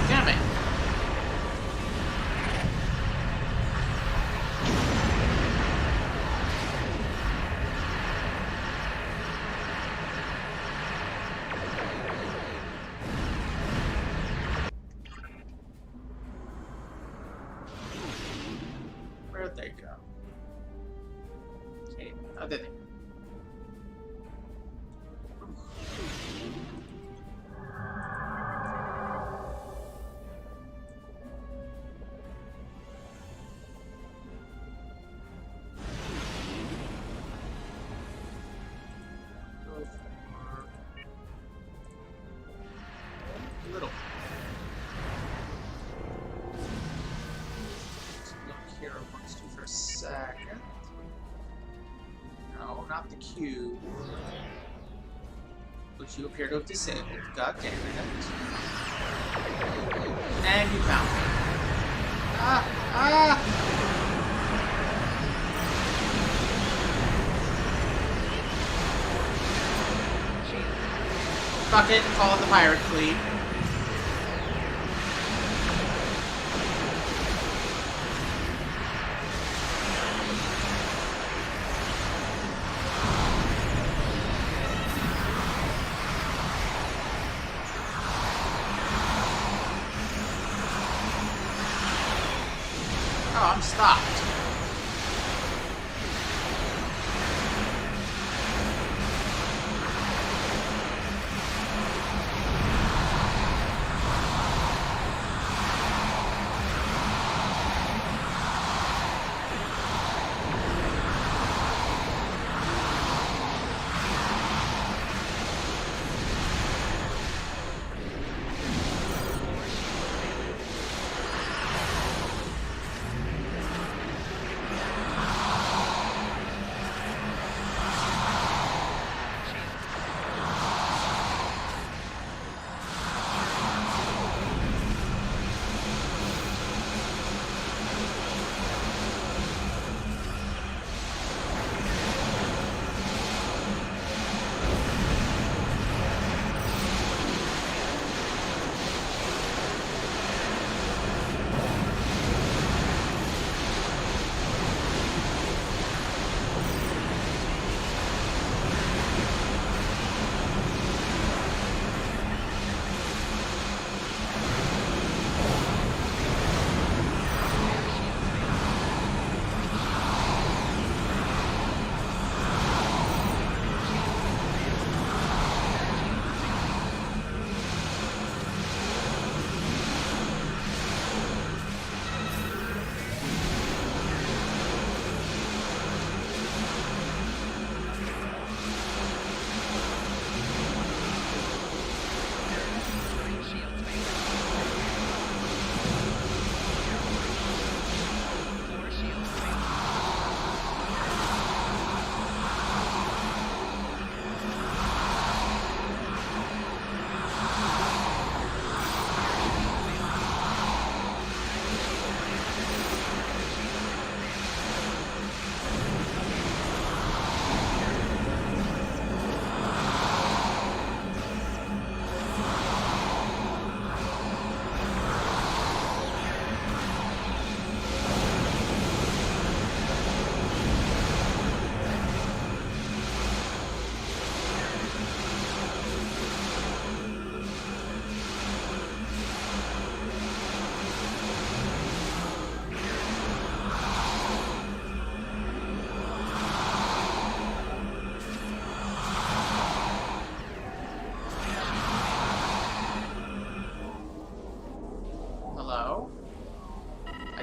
Damn it. Where'd they go? Okay. Oh, there they go. for a second. No, not the cube. Which you appear to have disabled. God damn it. And you found me. Ah! Ah! Fuck it, call it the pirate fleet. Oh, I'm stopped.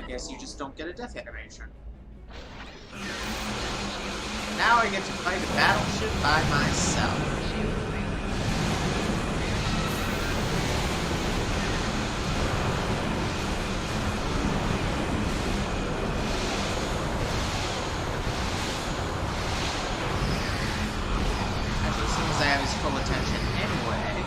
Guess you just don't get a death animation. Now I get to fight a battleship by myself. Actually, as soon as I have his full attention anyway.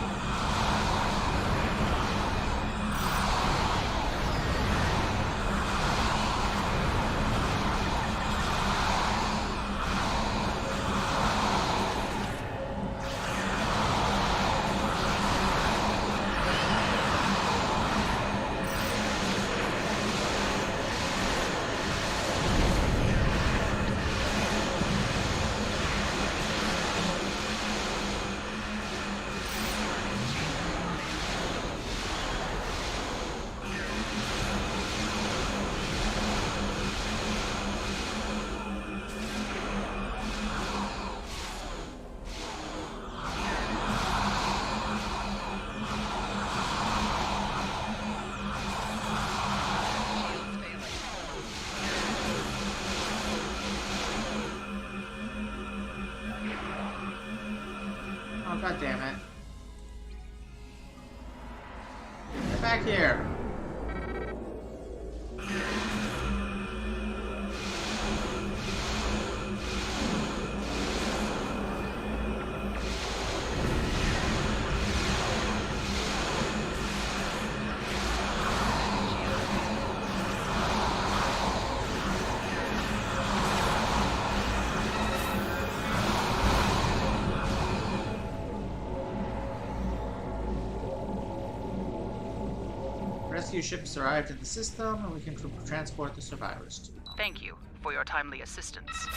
God damn it. Get back here. rescue ships arrived in the system, and we can transport the survivors to them. Thank you for your timely assistance.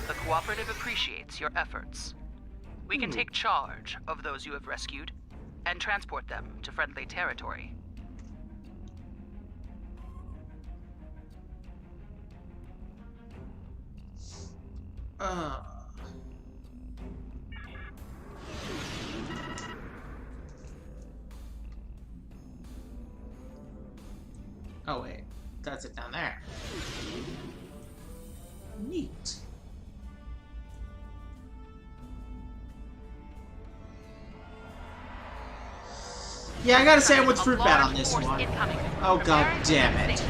The Cooperative appreciates your efforts. We can take charge of those you have rescued and transport them to friendly territory. Oh wait, that's it down there. Neat. Yeah, I gotta say I went fruit bat on this one. Oh god damn it.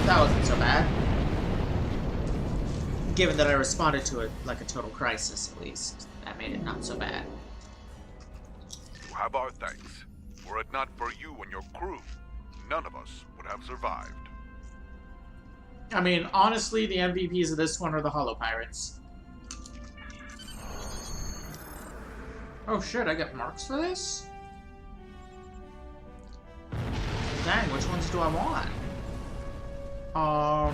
That wasn't so bad. Given that I responded to it like a total crisis, at least, that made it not so bad. You have our thanks. Were it not for you and your crew, none of us would have survived. I mean, honestly, the MVPs of this one are the Hollow Pirates. Oh shit, I get marks for this? Dang, which ones do I want? I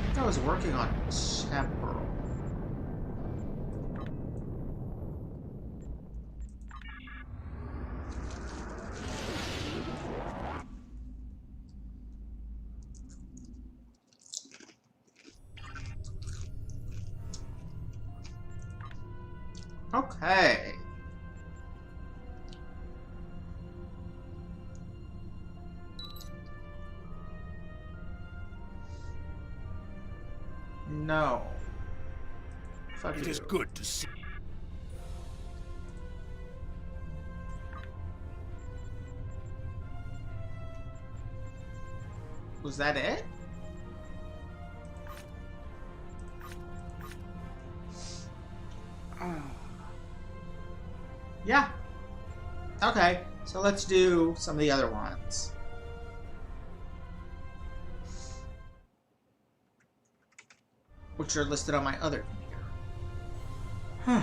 think I was working on temporal. Okay. No. Fuck It you. is good to see. Was that it? Yeah. Okay, so let's do some of the other ones. Which are listed on my other computer. Huh.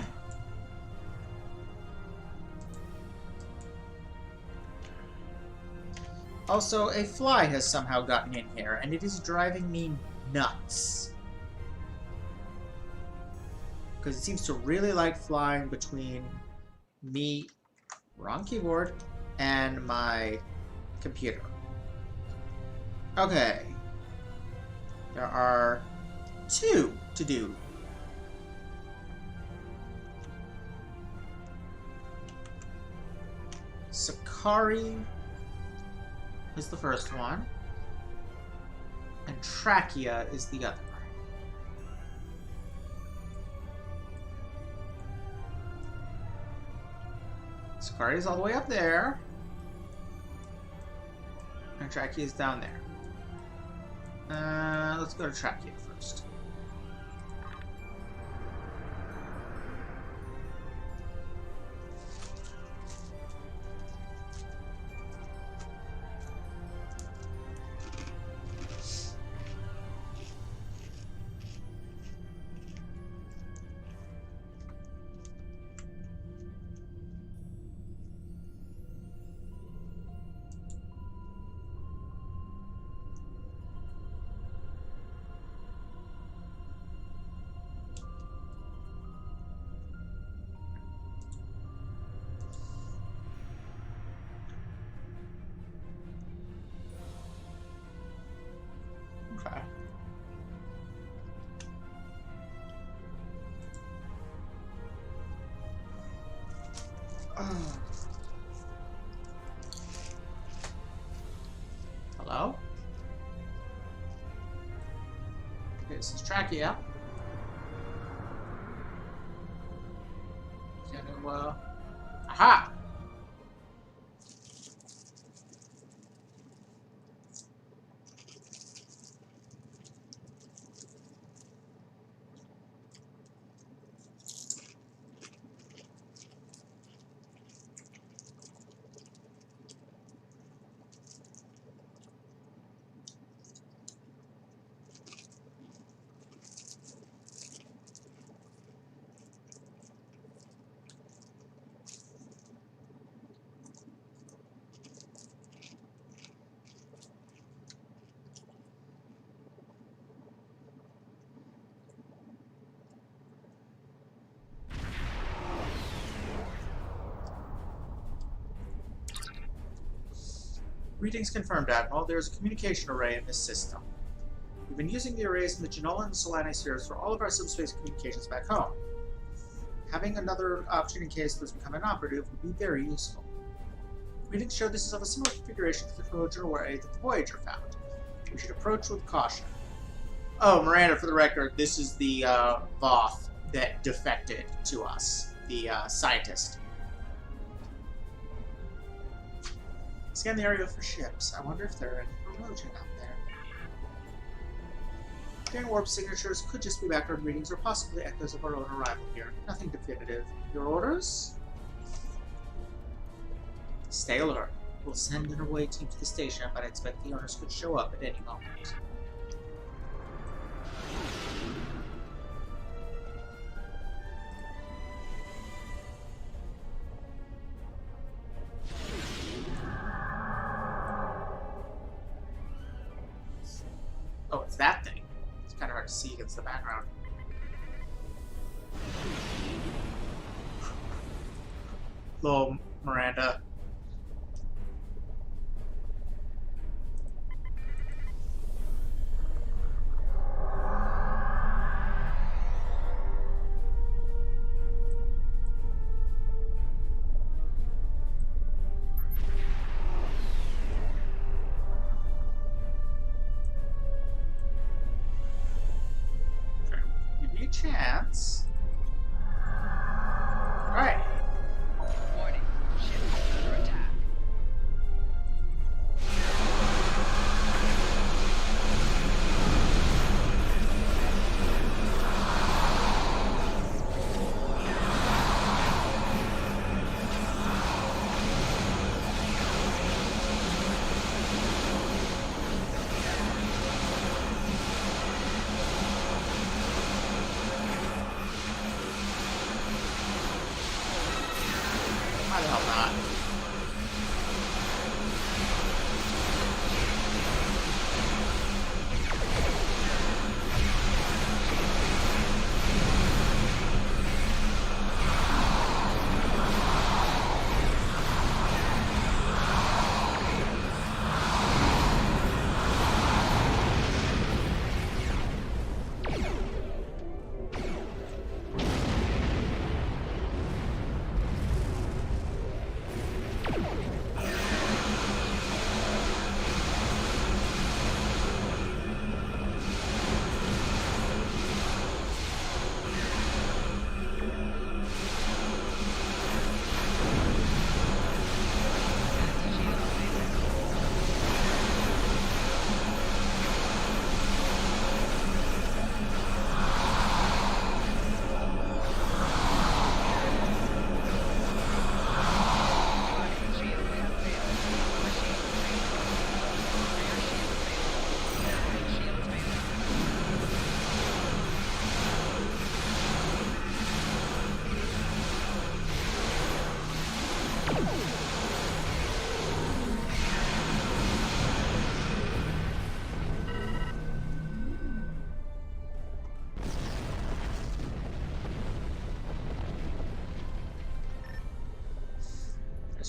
Also, a fly has somehow gotten in here, and it is driving me nuts. Because it seems to really like flying between me, wrong keyboard, and my computer. Okay. There are 2 to do. Sakari is the first one, and Trachea is the other. Sakari is all the way up there, and Trachea is down there. Let's go to Trachea first. Hello? Okay, this is Trachea. Aha! Readings confirmed, Admiral. There is a communication array in this system. We've been using the arrays in the Genolan and Solani spheres for all of our subspace communications back home. Having another option in case those become inoperative would be very useful. Readings show this is of a similar configuration to the Trojan array that the Voyager found. We should approach with caution. Oh, Miranda, for the record, this is the Voth that defected to us, the scientist. Scan the area for ships. I wonder if there are any erosion out there. Getting warp signatures could just be background readings or possibly echoes of our own arrival here. Nothing definitive. Your orders? Stay alert. We'll send an away team to the station, but I expect the owners could show up at any moment. Oh, it's that thing. It's kind of hard to see against the background. Hello, Miranda. Chance. Alright. Warning. Ship under attack. Why the hell not?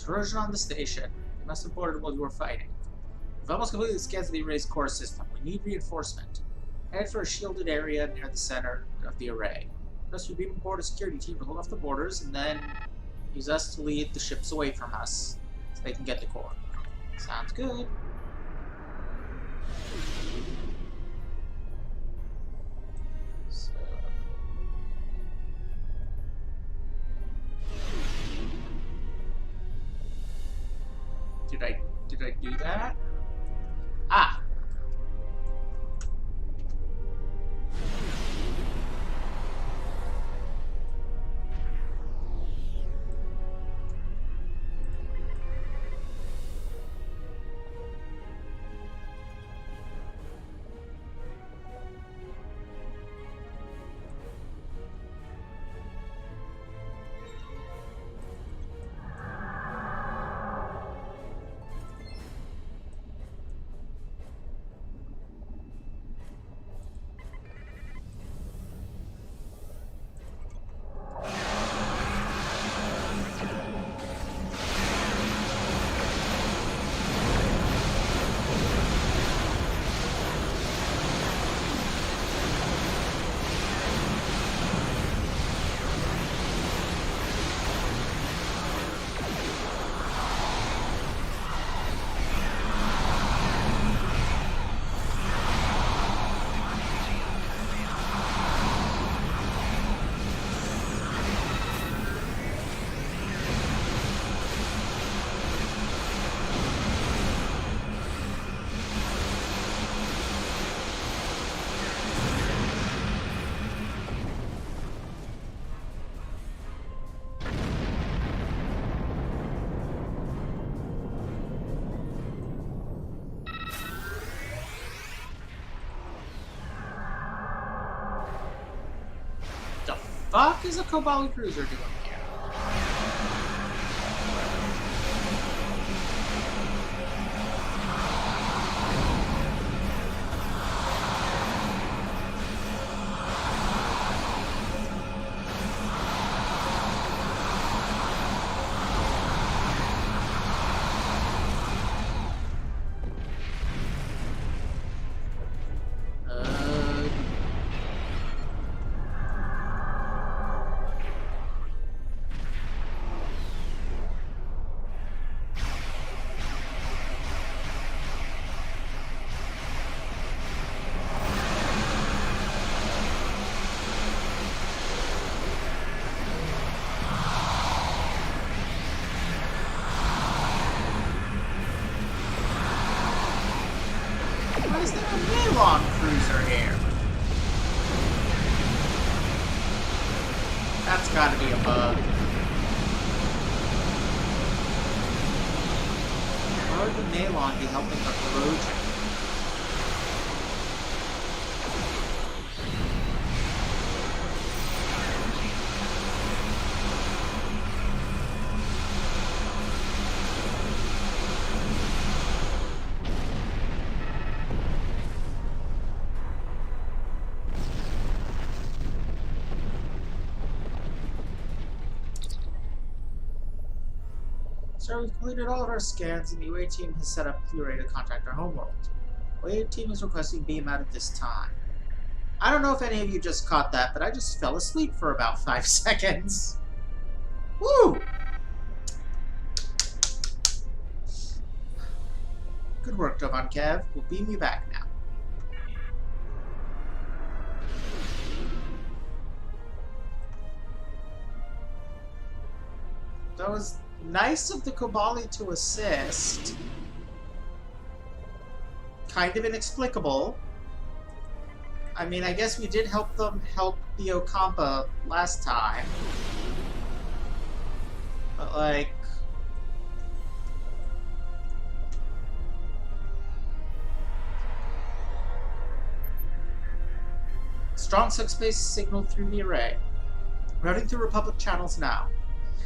Corrosion on the station. You must have boarded while you were fighting. We've almost completely scanned the array's core system. We need reinforcement. Head for a shielded area near the center of the array. First, you beam aboard a security team to hold off the borders, and then Use us to lead the ships away from us so they can get the core. Sounds good. So... Did I do that? Ah! Fuck is a Kobali cruiser doing here? Why is there a Malon cruiser here? That's gotta be a bug. Why would the Malon be helping the Trojan? Sir, we've completed all of our scans, and the UA team has set up Blu-ray to contact our homeworld. The UA team is requesting beam out at this time. I don't know if any of you just caught that, but I just fell asleep for about 5 seconds. Woo! Good work, Dovan Kev. We'll beam you back now. That was nice of the Kobali to assist. Kind of inexplicable. I mean, I guess we did help them help the Okampa last time. But, like... Strong subspace signal through the array. Routing through Republic channels now.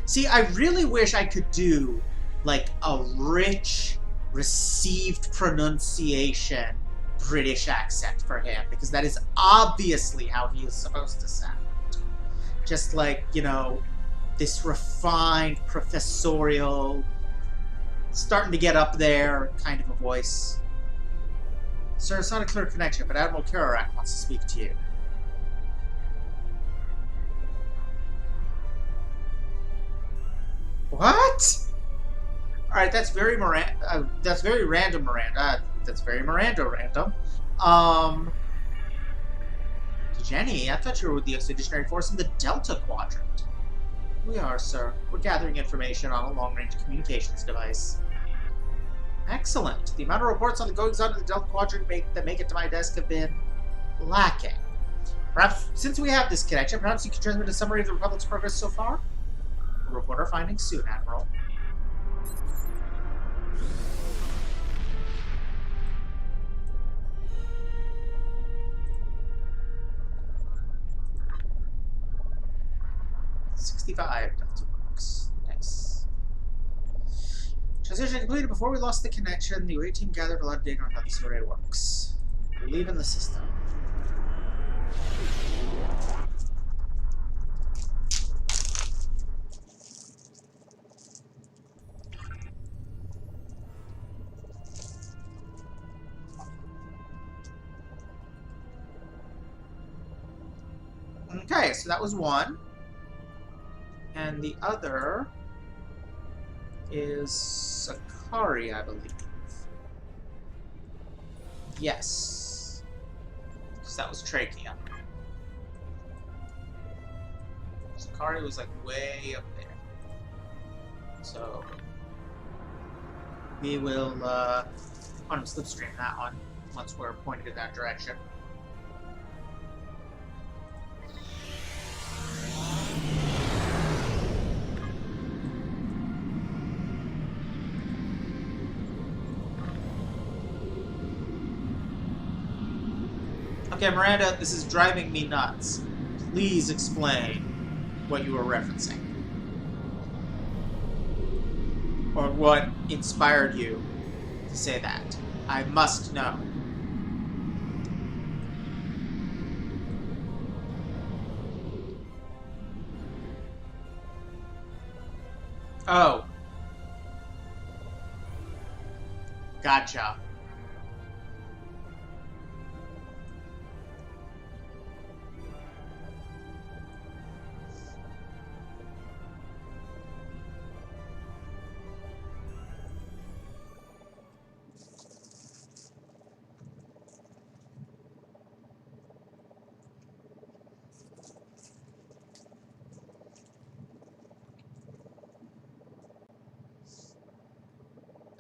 See, I really wish I could do, like, a rich, received pronunciation British accent for him, because that is obviously how he is supposed to sound. Just like, you know, this refined, professorial, starting to get up there kind of a voice. Sir, it's not a clear connection, but Admiral Kararak wants to speak to you. What? Alright, that's very that's very random, Miranda. That's very Miranda random. Jenny, I thought you were with the Expeditionary Force in the Delta Quadrant. We are, sir. We're gathering information on a long-range communications device. Excellent. The amount of reports on the goings-on of the Delta Quadrant that make it to my desk have been lacking. Perhaps, since we have this connection, perhaps you can transmit a summary of the Republic's progress so far? We'll report our findings soon, Admiral. $65 Delta works. Nice. Transition completed. Before we lost the connection, the array team gathered a lot of data on how this array works. We're leaving the system. Okay, so that was one. And the other is Sakari, I believe. Yes. Because that was Trachea. Sakari was like way up there. So we will quantum slipstream that one once we're pointed in that direction. Okay, Miranda, this is driving me nuts. Please explain what you were referencing. Or what inspired you to say that. I must know. Oh. Gotcha.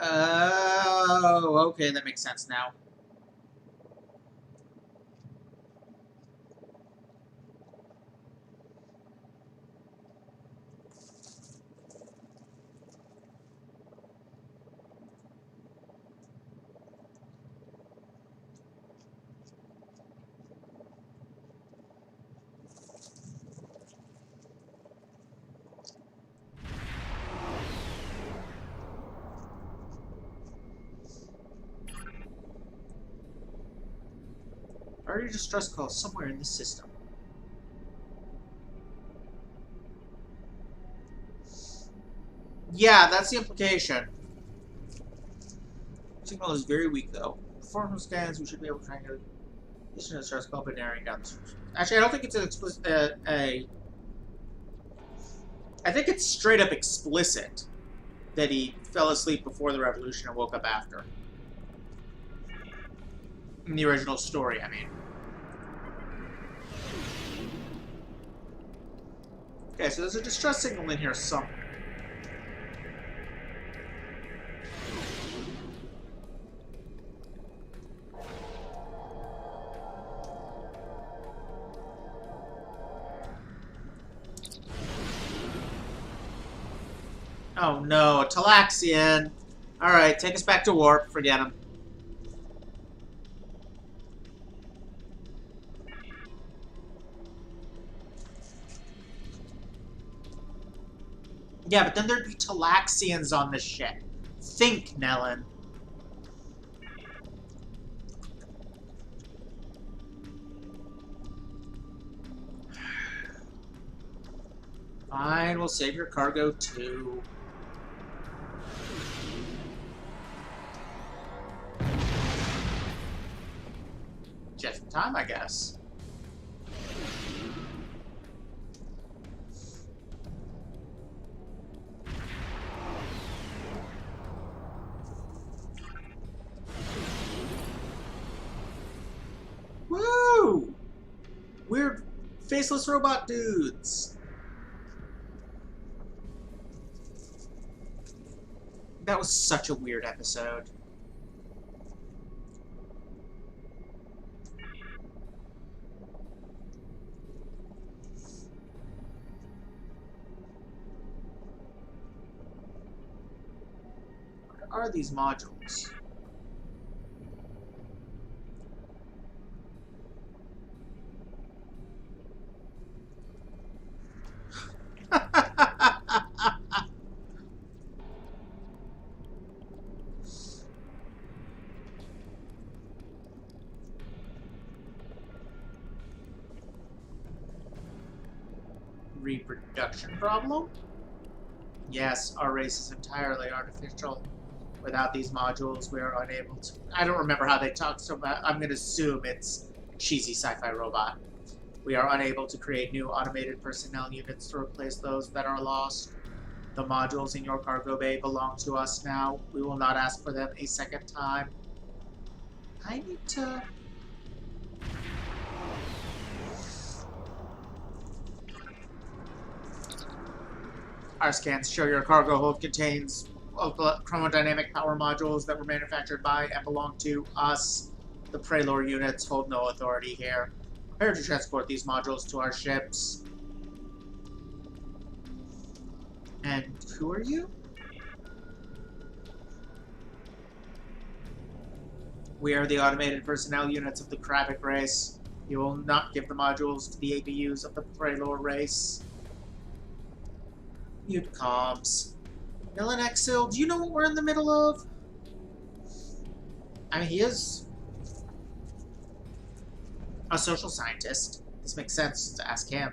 Oh, okay, that makes sense now. Priority distress call somewhere in the system. Yeah, that's the implication. Signal is very weak, though. Perform scans, we should be able to triangulate this distress call by narrowing down the source. Actually, I don't think it's an explicit. I think it's straight up explicit that he fell asleep before the revolution and woke up after. In the original story, I mean. Okay, so there's a distress signal in here somewhere. Oh no, a Talaxian. Alright, take us back to warp. Forget him. Yeah, but then there'd be Talaxians on the ship. Think, Nellen. Fine, we'll save your cargo too. Just in time, I guess. weird faceless robot dudes. That was such a weird episode. What are these modules? Reproduction problem? Yes, our race is entirely artificial. Without these modules, we are unable to... I don't remember how they talk so about... I'm going to assume it's cheesy sci-fi robot. We are unable to create new automated personnel units to replace those that are lost. The modules in your cargo bay belong to us now. We will not ask for them a second time. I need to... Our scans show your cargo hold contains chromodynamic power modules that were manufactured by and belong to us. The Prelor units hold no authority here. Prepare to transport these modules to our ships. And who are you? We are the automated personnel units of the Kravik race. You will not give the modules to the APUs of the Prelor race. Mute comms. Dylan Exil, do you know what we're in the middle of? I mean, he is a social scientist. This makes sense to ask him.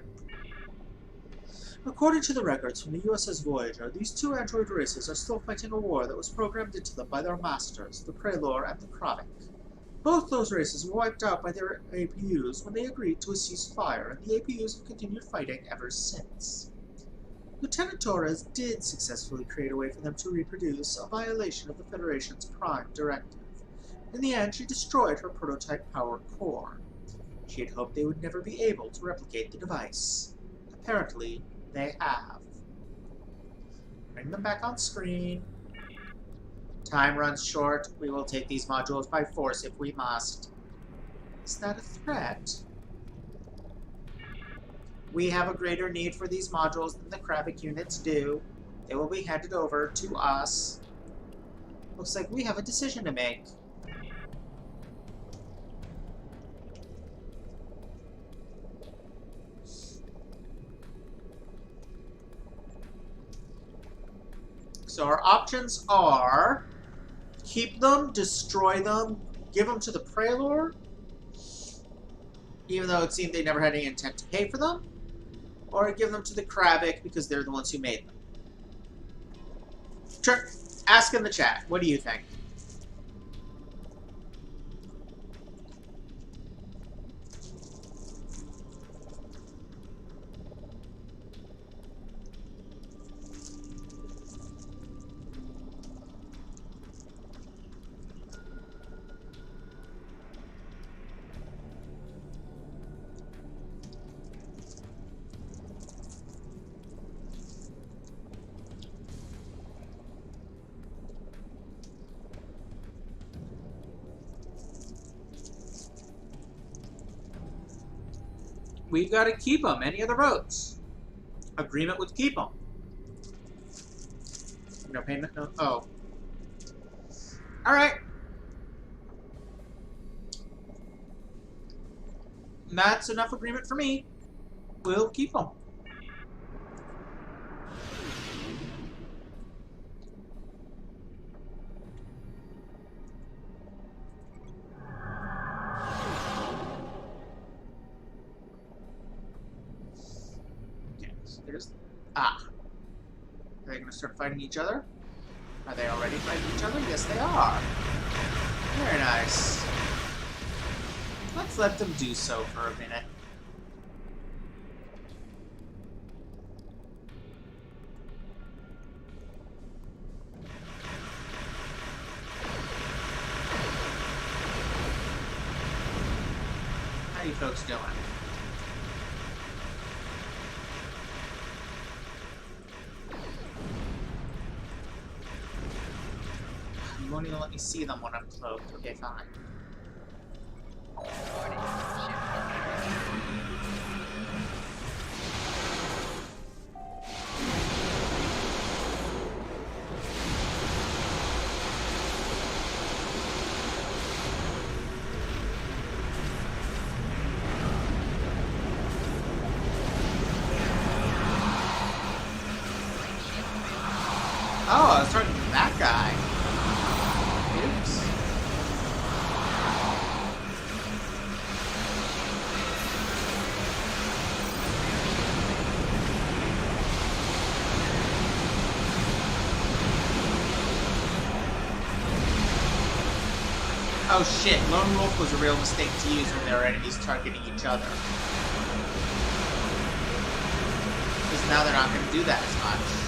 According to the records from the USS Voyager, these two android races are still fighting a war that was programmed into them by their masters, the Prelor and the Kravik. Both those races were wiped out by their APUs when they agreed to a ceasefire, and the APUs have continued fighting ever since. Lieutenant Torres did successfully create a way for them to reproduce, a violation of the Federation's Prime Directive. In the end, she destroyed her prototype power core. She had hoped they would never be able to replicate the device. Apparently, they have. Bring them back on screen. Time runs short. We will take these modules by force if we must. Is that a threat? We have a greater need for these modules than the Kravik units do. They will be handed over to us. Looks like we have a decision to make. So our options are keep them, destroy them, give them to the Prelor, even though it seemed they never had any intent to pay for them, or give them to the Kravik because they're the ones who made them. Sure. Ask in the chat. What do you think? We've got to keep them. Any other votes? Agreement with keep them. No payment? No. Oh. Alright. That's enough agreement for me. We'll keep them. Are they going to start fighting each other? Are they already fighting each other? Yes, they are. Very nice. Let's let them do so for a minute. How you folks doing? You won't even let me see them when I'm cloaked. Okay, fine. Oh, I was talking to that guy. Oops. Oh shit, Lone Wolf was a real mistake to use when there were enemies targeting each other. Because now they're not going to do that as much.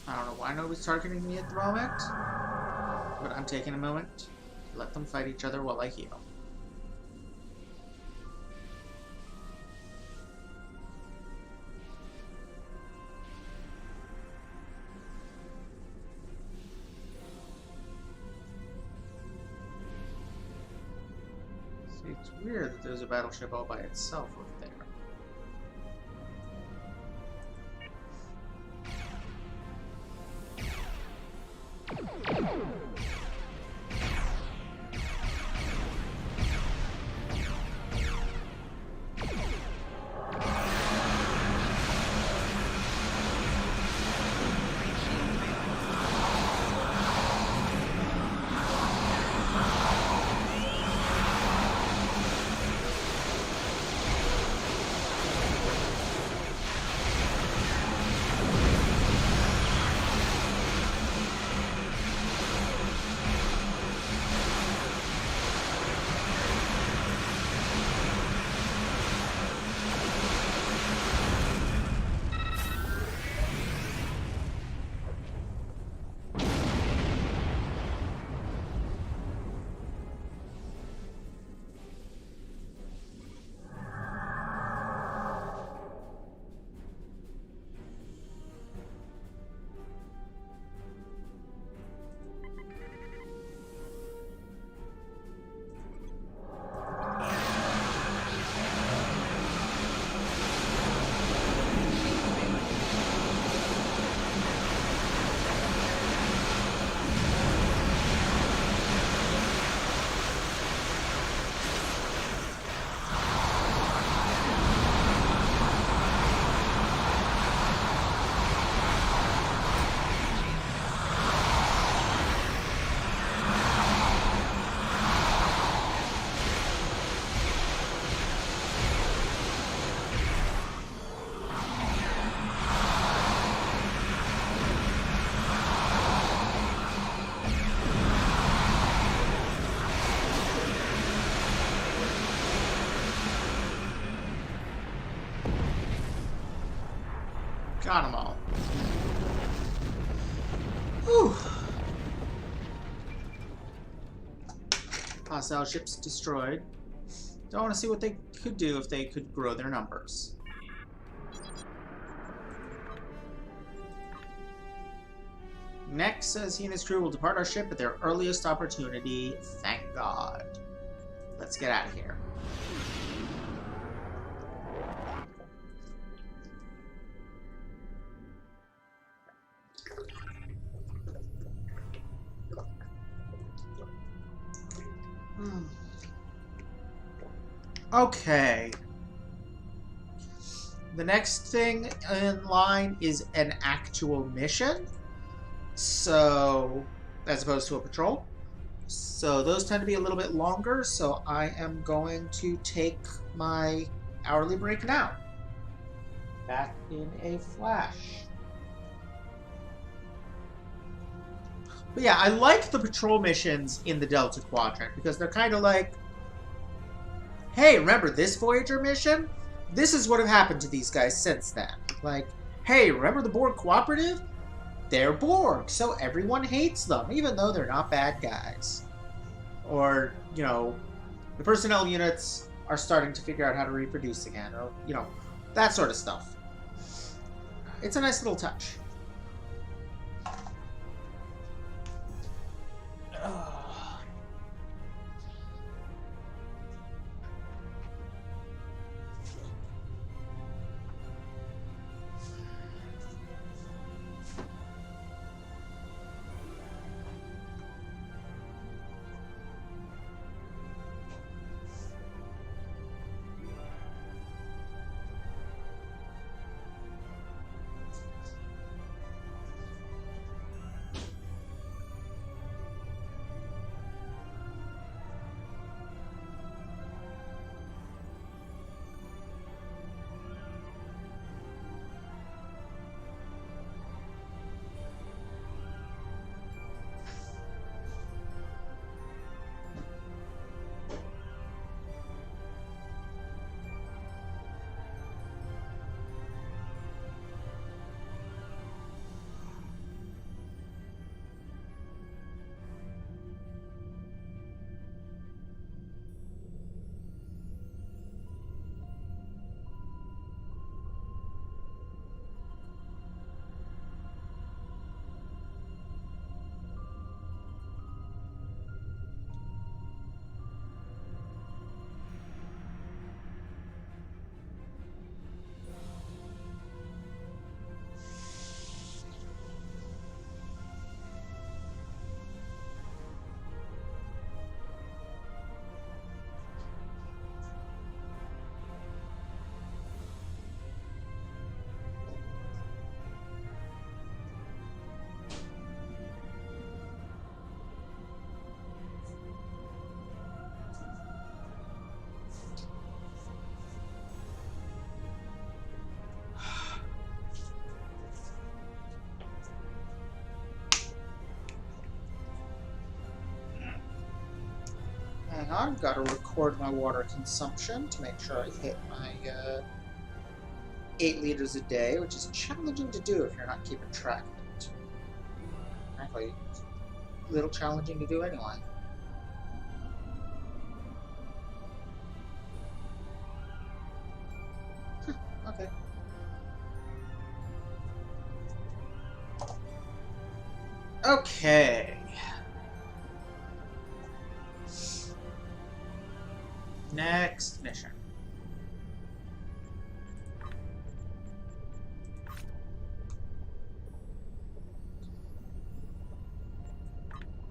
I don't know why nobody's targeting me at the moment, but I'm taking a moment to let them fight each other while I heal. See, it's weird that there's a battleship all by itself over there. Got them all. Whew. Hostile ships destroyed. Don't want to see what they could do if they could grow their numbers. Next says he and his crew will depart our ship at their earliest opportunity. Thank God. Let's get out of here. Okay. The next thing in line is an actual mission. So, as opposed to a patrol. So those tend to be a little bit longer, so I am going to take my hourly break now. Back in a flash. But yeah, I like the patrol missions in the Delta Quadrant, because they're kind of like, hey, remember this Voyager mission? This is what have happened to these guys since then. Like, hey, remember the Borg Cooperative? They're Borg, so everyone hates them, even though they're not bad guys. Or, you know, the personnel units are starting to figure out how to reproduce again, or, you know, that sort of stuff. It's a nice little touch. Hang on, gotta record my water consumption to make sure I hit my 8 liters a day, which is challenging to do if you're not keeping track of it. Frankly, it's a little challenging to do anyway. Okay. Okay. Next mission.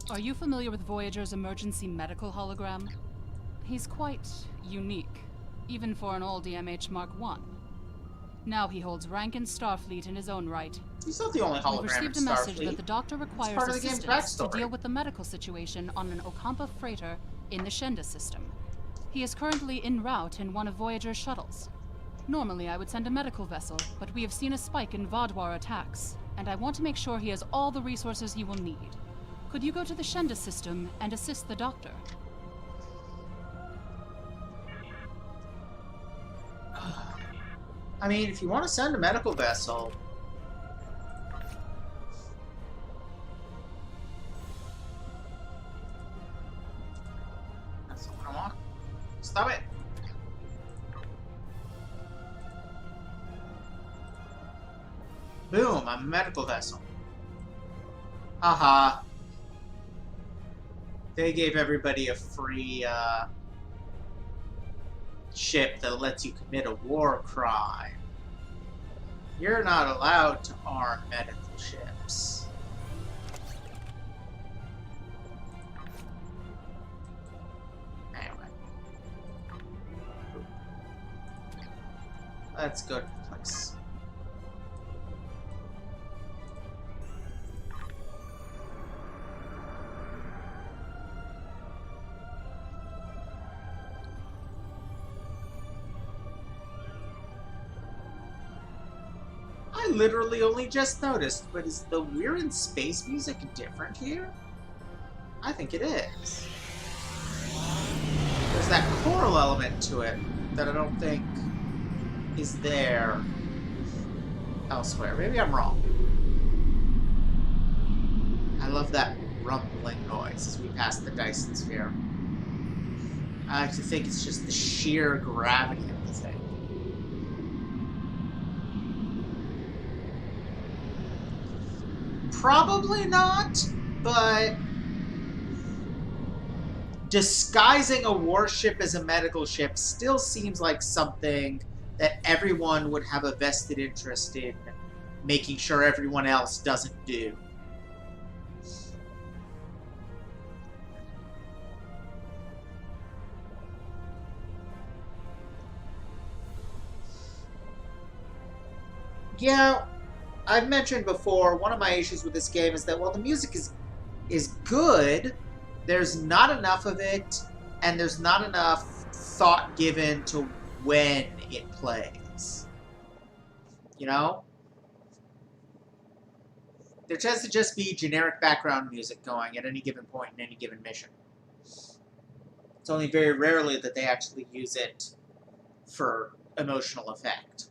Are you familiar with Voyager's emergency medical hologram? He's quite unique, even for an old DMH Mark I. Now he holds rank in Starfleet in his own right. He's not the only hologram in We've received a message that the Doctor requires assistance to deal with the medical situation on an Ocampa freighter in the Shenda system. He is currently en route in one of Voyager's shuttles. Normally I would send a medical vessel, but we have seen a spike in Vadwar attacks, and I want to make sure he has all the resources he will need. Could you go to the Shenda system and assist the Doctor? I mean, if you want to send a medical vessel, Stop it. Boom, I'm a medical vessel. Haha. They gave everybody a free, ship that lets you commit a war crime. You're not allowed to arm medical ships. Anyway. Let's go to the place. I literally only just noticed, but is the We're in Space music different here? I think it is. There's that choral element to it that I don't think is there elsewhere. Maybe I'm wrong. I love that rumbling noise as we pass the Dyson sphere. I like to think it's just the sheer gravity of the thing. Probably not, but disguising a warship as a medical ship still seems like something that everyone would have a vested interest in making sure everyone else doesn't do. Yeah, I've mentioned before, one of my issues with this game is that while the music is good, there's not enough of it, and there's not enough thought given to when it plays. You know? There tends to just be generic background music going at any given point in any given mission. It's only very rarely that they actually use it for emotional effect.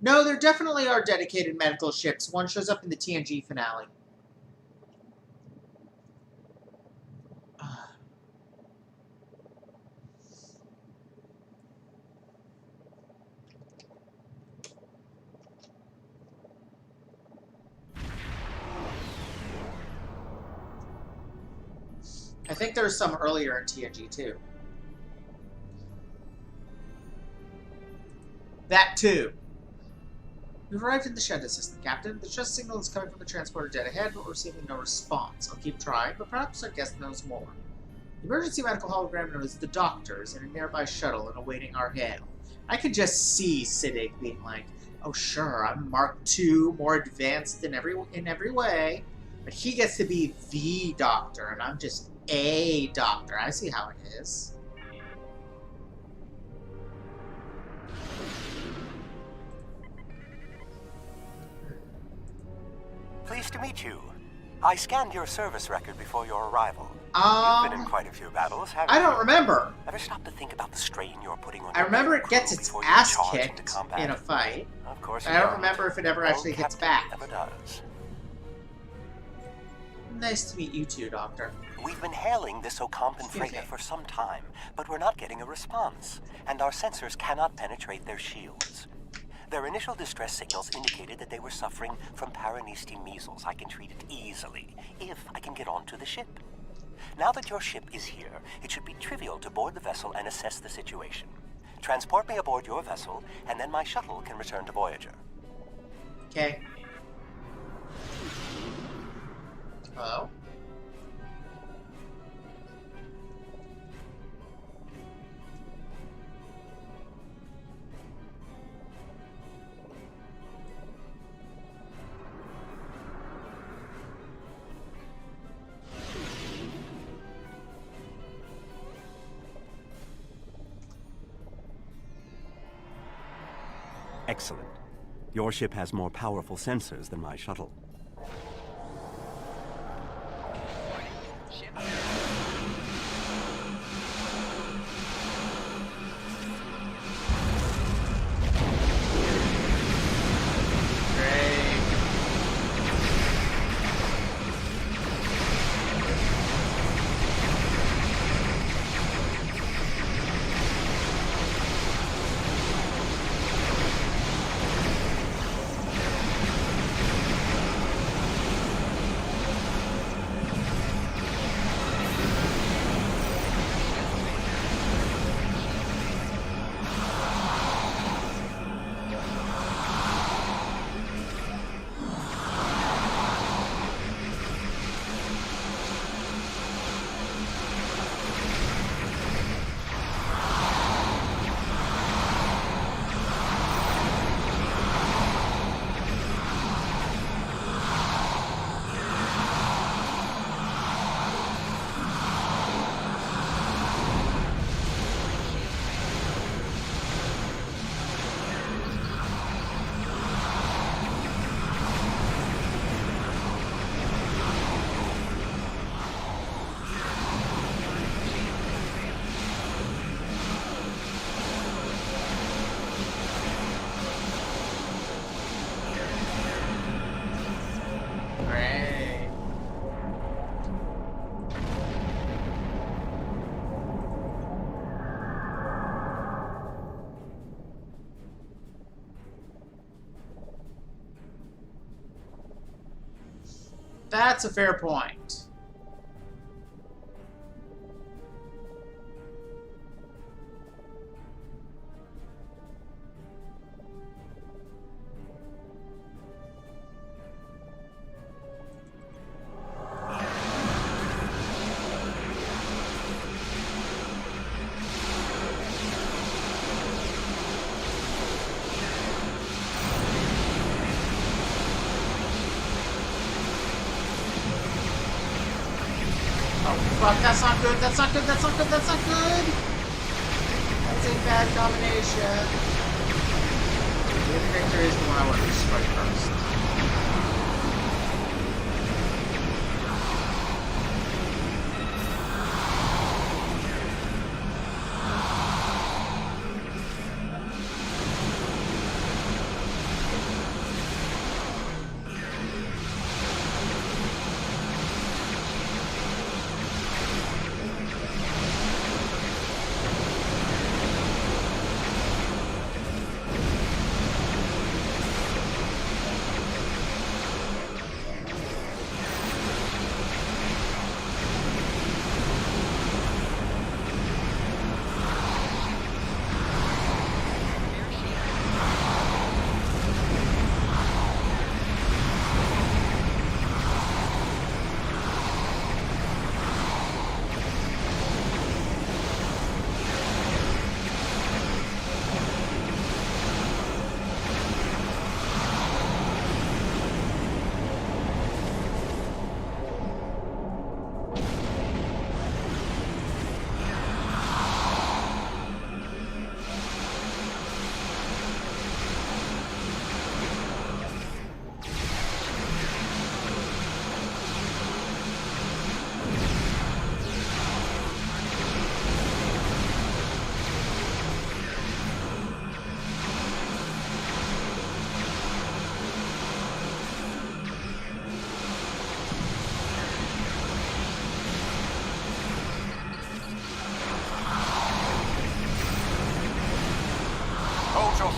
No, there definitely are dedicated medical ships. One shows up in the TNG finale. I think there's some earlier in TNG too. That too. We've arrived in the Shunda system, Captain. The distress signal is coming from the transporter dead ahead, but we're receiving no response. I'll keep trying, but perhaps our guest knows more. The emergency medical hologram knows the doctors in a nearby shuttle and awaiting our hail. I could just see Siddig being like, "Oh sure, I'm Mark II, more advanced in every way, but he gets to be the doctor, and I'm just a doctor." I see how it is. Pleased to meet you. I scanned your service record before your arrival. You've been in quite a few battles, haven't you? I don't remember. Ever stop to think about the strain you're putting on I remember it gets its ass kicked in a fight. Of course. I don't remember if it ever actually hits back. Never does. Nice to meet you too, Doctor. We've been hailing this Ocampan freighter for some time, but we're not getting a response, and our sensors cannot penetrate their shields. Their initial distress signals indicated that they were suffering from Paraniste measles. I can treat it easily, if I can get onto the ship. Now that your ship is here, it should be trivial to board the vessel and assess the situation. Transport me aboard your vessel, and then my shuttle can return to Voyager. Okay. Hello? Excellent. Your ship has more powerful sensors than my shuttle. That's a fair point. Fuck, that's not good, that's not good, that's not good, that's not good! That's a bad combination. The Victor is the one I want to strike first.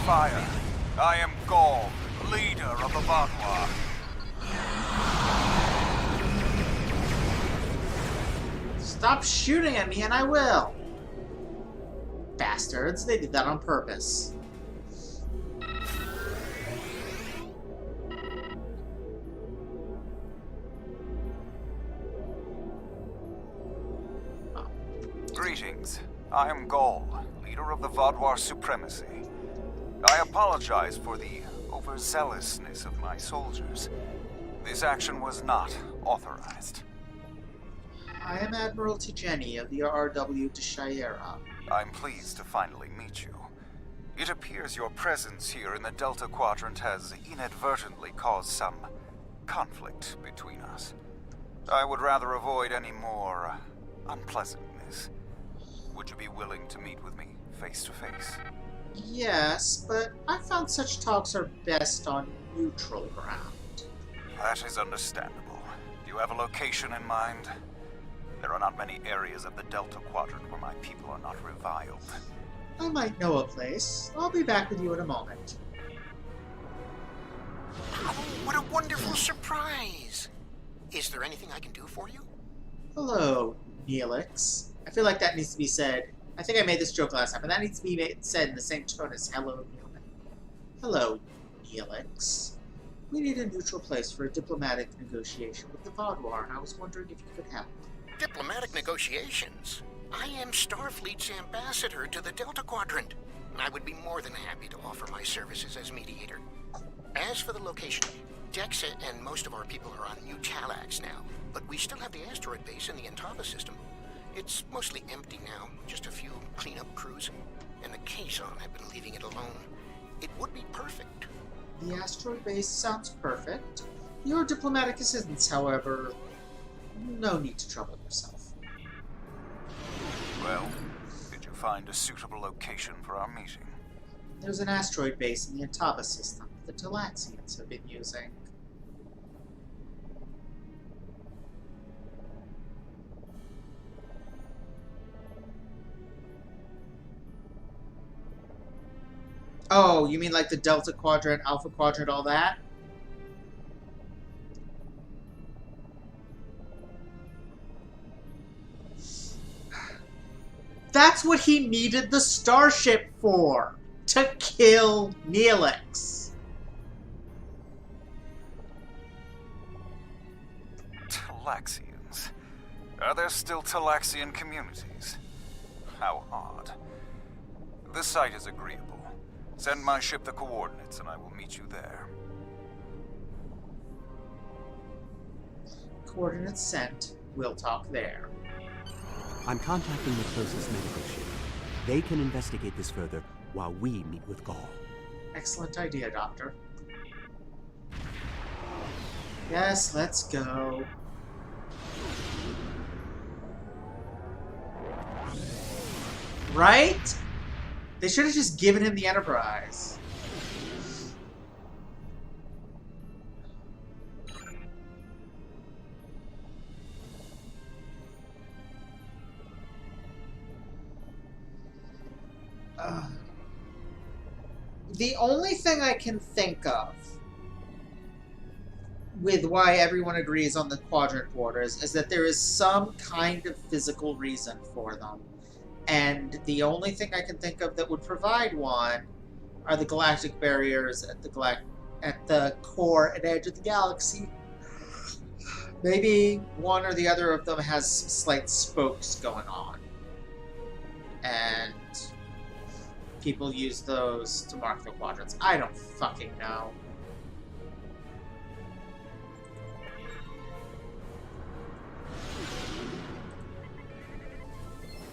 Fire. I am Gaul, leader of the Vaudois. Stop shooting at me and I will! Bastards, they did that on purpose. Oh. Greetings. I am Gaul, leader of the Vaudois supremacy. I apologize for the overzealousness of my soldiers. This action was not authorized. I am Admiralty Jenny of the RW de Shayera. I'm pleased to finally meet you. It appears your presence here in the Delta Quadrant has inadvertently caused some conflict between us. I would rather avoid any more unpleasantness. Would you be willing to meet with me face to face? Yes, but I found such talks are best on neutral ground. That is understandable. Do you have a location in mind? There are not many areas of the Delta Quadrant where my people are not reviled. I might know a place. I'll be back with you in a moment. Oh, what a wonderful surprise! Is there anything I can do for you? Hello, Neelix. I feel like that needs to be said. I think I made this joke last time, but that needs to be said in the same tone as hello, Neelix. Hello, Neelix. We need a neutral place for a diplomatic negotiation with the Vaudois, and I was wondering if you could help. Diplomatic negotiations? I am Starfleet's ambassador to the Delta Quadrant. I would be more than happy to offer my services as mediator. As for the location, Dexa and most of our people are on New Talax now, but we still have the asteroid base in the Intava system. It's mostly empty now, just a few cleanup crews, and the Kazon have been leaving it alone. It would be perfect. The asteroid base sounds perfect. Your diplomatic assistance, however, no need to trouble yourself. Well, did you find a suitable location for our meeting? There's an asteroid base in the Intava system the Talaxians have been using. Oh, you mean like the Delta Quadrant, Alpha Quadrant, all that? That's what he needed the starship for. To kill Neelix. Talaxians. Are there still Talaxian communities? How odd. This site is agreeable. Send my ship the coordinates and I will meet you there. Coordinates sent. We'll talk there. I'm contacting the closest medical ship. They can investigate this further while we meet with Gaul. Excellent idea, Doctor. Yes, let's go. Right? They should have just given him the Enterprise. The only thing I can think of with why everyone agrees on the quadrant borders is that there is some kind of physical reason for them. And the only thing I can think of that would provide one are the galactic barriers at the core and edge of the galaxy. Maybe one or the other of them has some slight spokes going on. And people use those to mark the quadrants. I don't fucking know.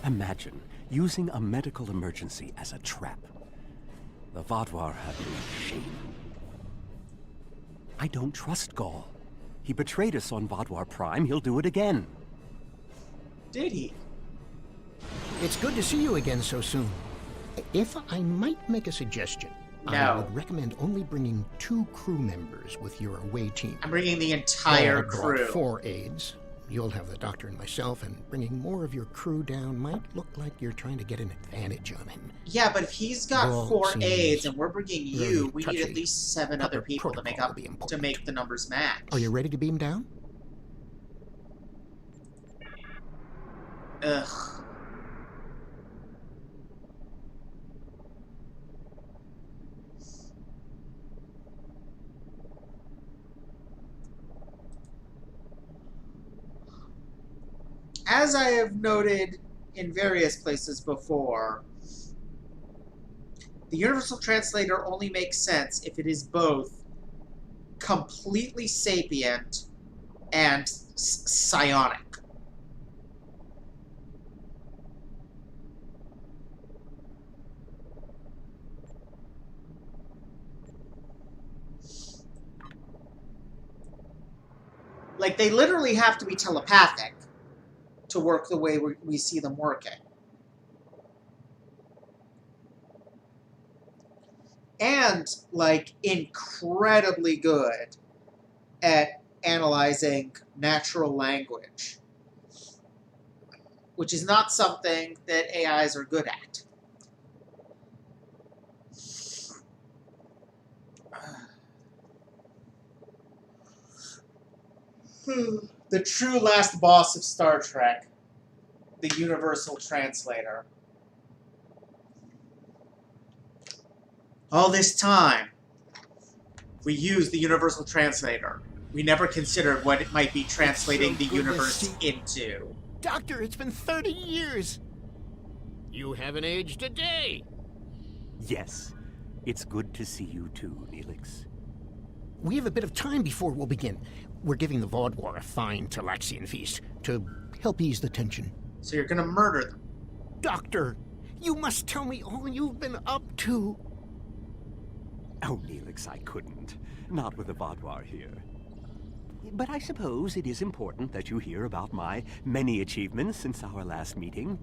Imagine using a medical emergency as a trap. The Vaadwaur have been shame. I don't trust Gaul. He betrayed us on Vaadwaur Prime. He'll do it again. Did he? It's good to see you again so soon. If I might make a suggestion, no. I would recommend only bringing 2 crew members with your away team. I'm bringing the entire crew. 4 aides. You'll have the doctor and myself, and bringing more of your crew down might look like you're trying to get an advantage on him. Yeah, but if he's got 4 aides and we're bringing you, we need at least 7 other people to make the numbers match. Are you ready to beam down? Ugh. As I have noted in various places before, the Universal Translator only makes sense if it is both completely sapient and psionic. Like, they literally have to be telepathic to work the way we see them working. And, like, incredibly good at analyzing natural language, which is not something that AIs are good at. The true last boss of Star Trek, the Universal Translator. All this time, we used the Universal Translator. We never considered what it might be translating the universe into. Doctor, it's been 30 years! You haven't aged a day! Yes. It's good to see you too, Neelix. We have a bit of time before we'll begin. We're giving the Vaadwaur a fine Talaxian feast to help ease the tension. So you're gonna murder them? Doctor, you must tell me all you've been up to. Oh, Neelix, I couldn't. Not with the Vaadwaur here. But I suppose it is important that you hear about my many achievements since our last meeting.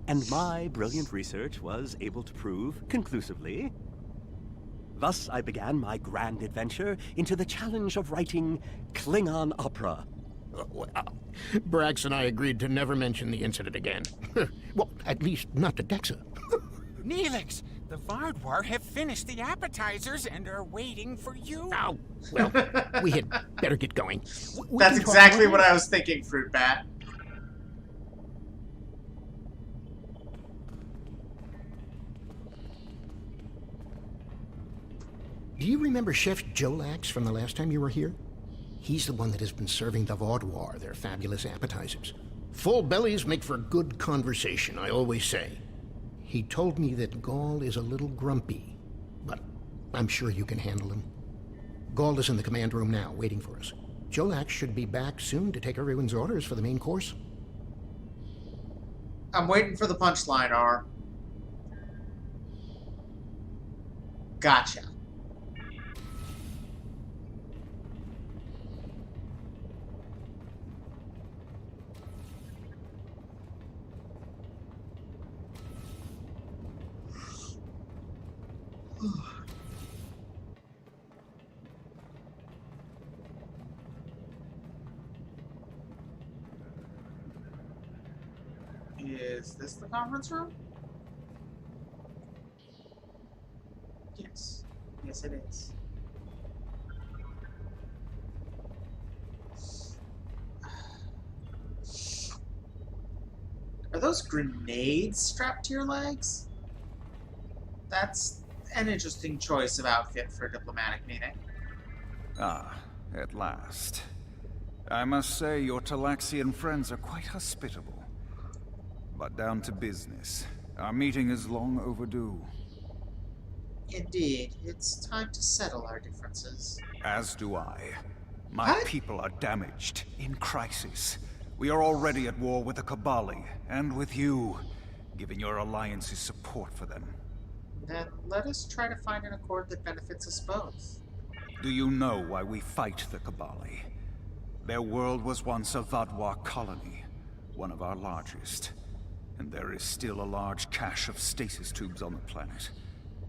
And my brilliant research was able to prove, conclusively. Thus, I began my grand adventure into the challenge of writing Klingon opera. Brax and I agreed to never mention the incident again. Well, at least not to Dexa. Neelix, the Vaadwaur have finished the appetizers and are waiting for you. Oh, well, we had better get going. That's exactly what I was thinking, Fruit Bat. Do you remember Chef Jolax from the last time you were here? He's the one that has been serving the Vaudoir, their fabulous appetizers. Full bellies make for good conversation, I always say. He told me that Gaul is a little grumpy, but I'm sure you can handle him. Gaul is in the command room now, waiting for us. Jolax should be back soon to take everyone's orders for the main course. I'm waiting for the punchline, R. Gotcha. Is this the conference room? Yes. Yes, it is. Are those grenades strapped to your legs? That's an interesting choice of outfit for a diplomatic meeting. Ah, at last. I must say your Talaxian friends are quite hospitable. But down to business. Our meeting is long overdue. Indeed, it's time to settle our differences. As do I. My people are damaged, in crisis. We are already at war with the Cabali, and with you, giving your alliance's support for them. Then let us try to find an accord that benefits us both. Do you know why we fight the Cabali? Their world was once a Vaudoir colony, one of our largest. And there is still a large cache of stasis tubes on the planet.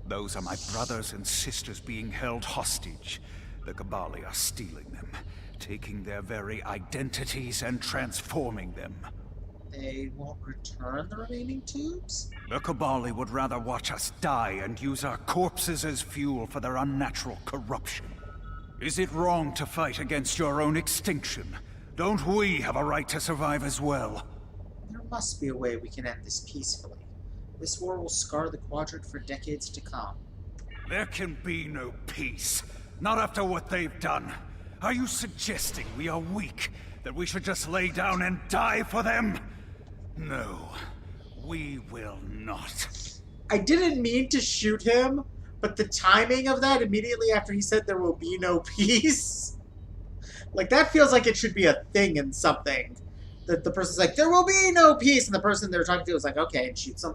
Those are my brothers and sisters being held hostage. The Cabali are stealing them, taking their very identities and transforming them. They won't return the remaining tubes? The Cabali would rather watch us die and use our corpses as fuel for their unnatural corruption. Is it wrong to fight against your own extinction? Don't we have a right to survive as well? There must be a way we can end this peacefully. This war will scar the Quadrant for decades to come. There can be no peace. Not after what they've done. Are you suggesting we are weak? That we should just lay down and die for them? No, we will not. I didn't mean to shoot him, but the timing of that immediately after he said there will be no peace. Like, that feels like it should be a thing in something. That the person's like, there will be no peace, and the person they're talking to is like, okay, and shoots them.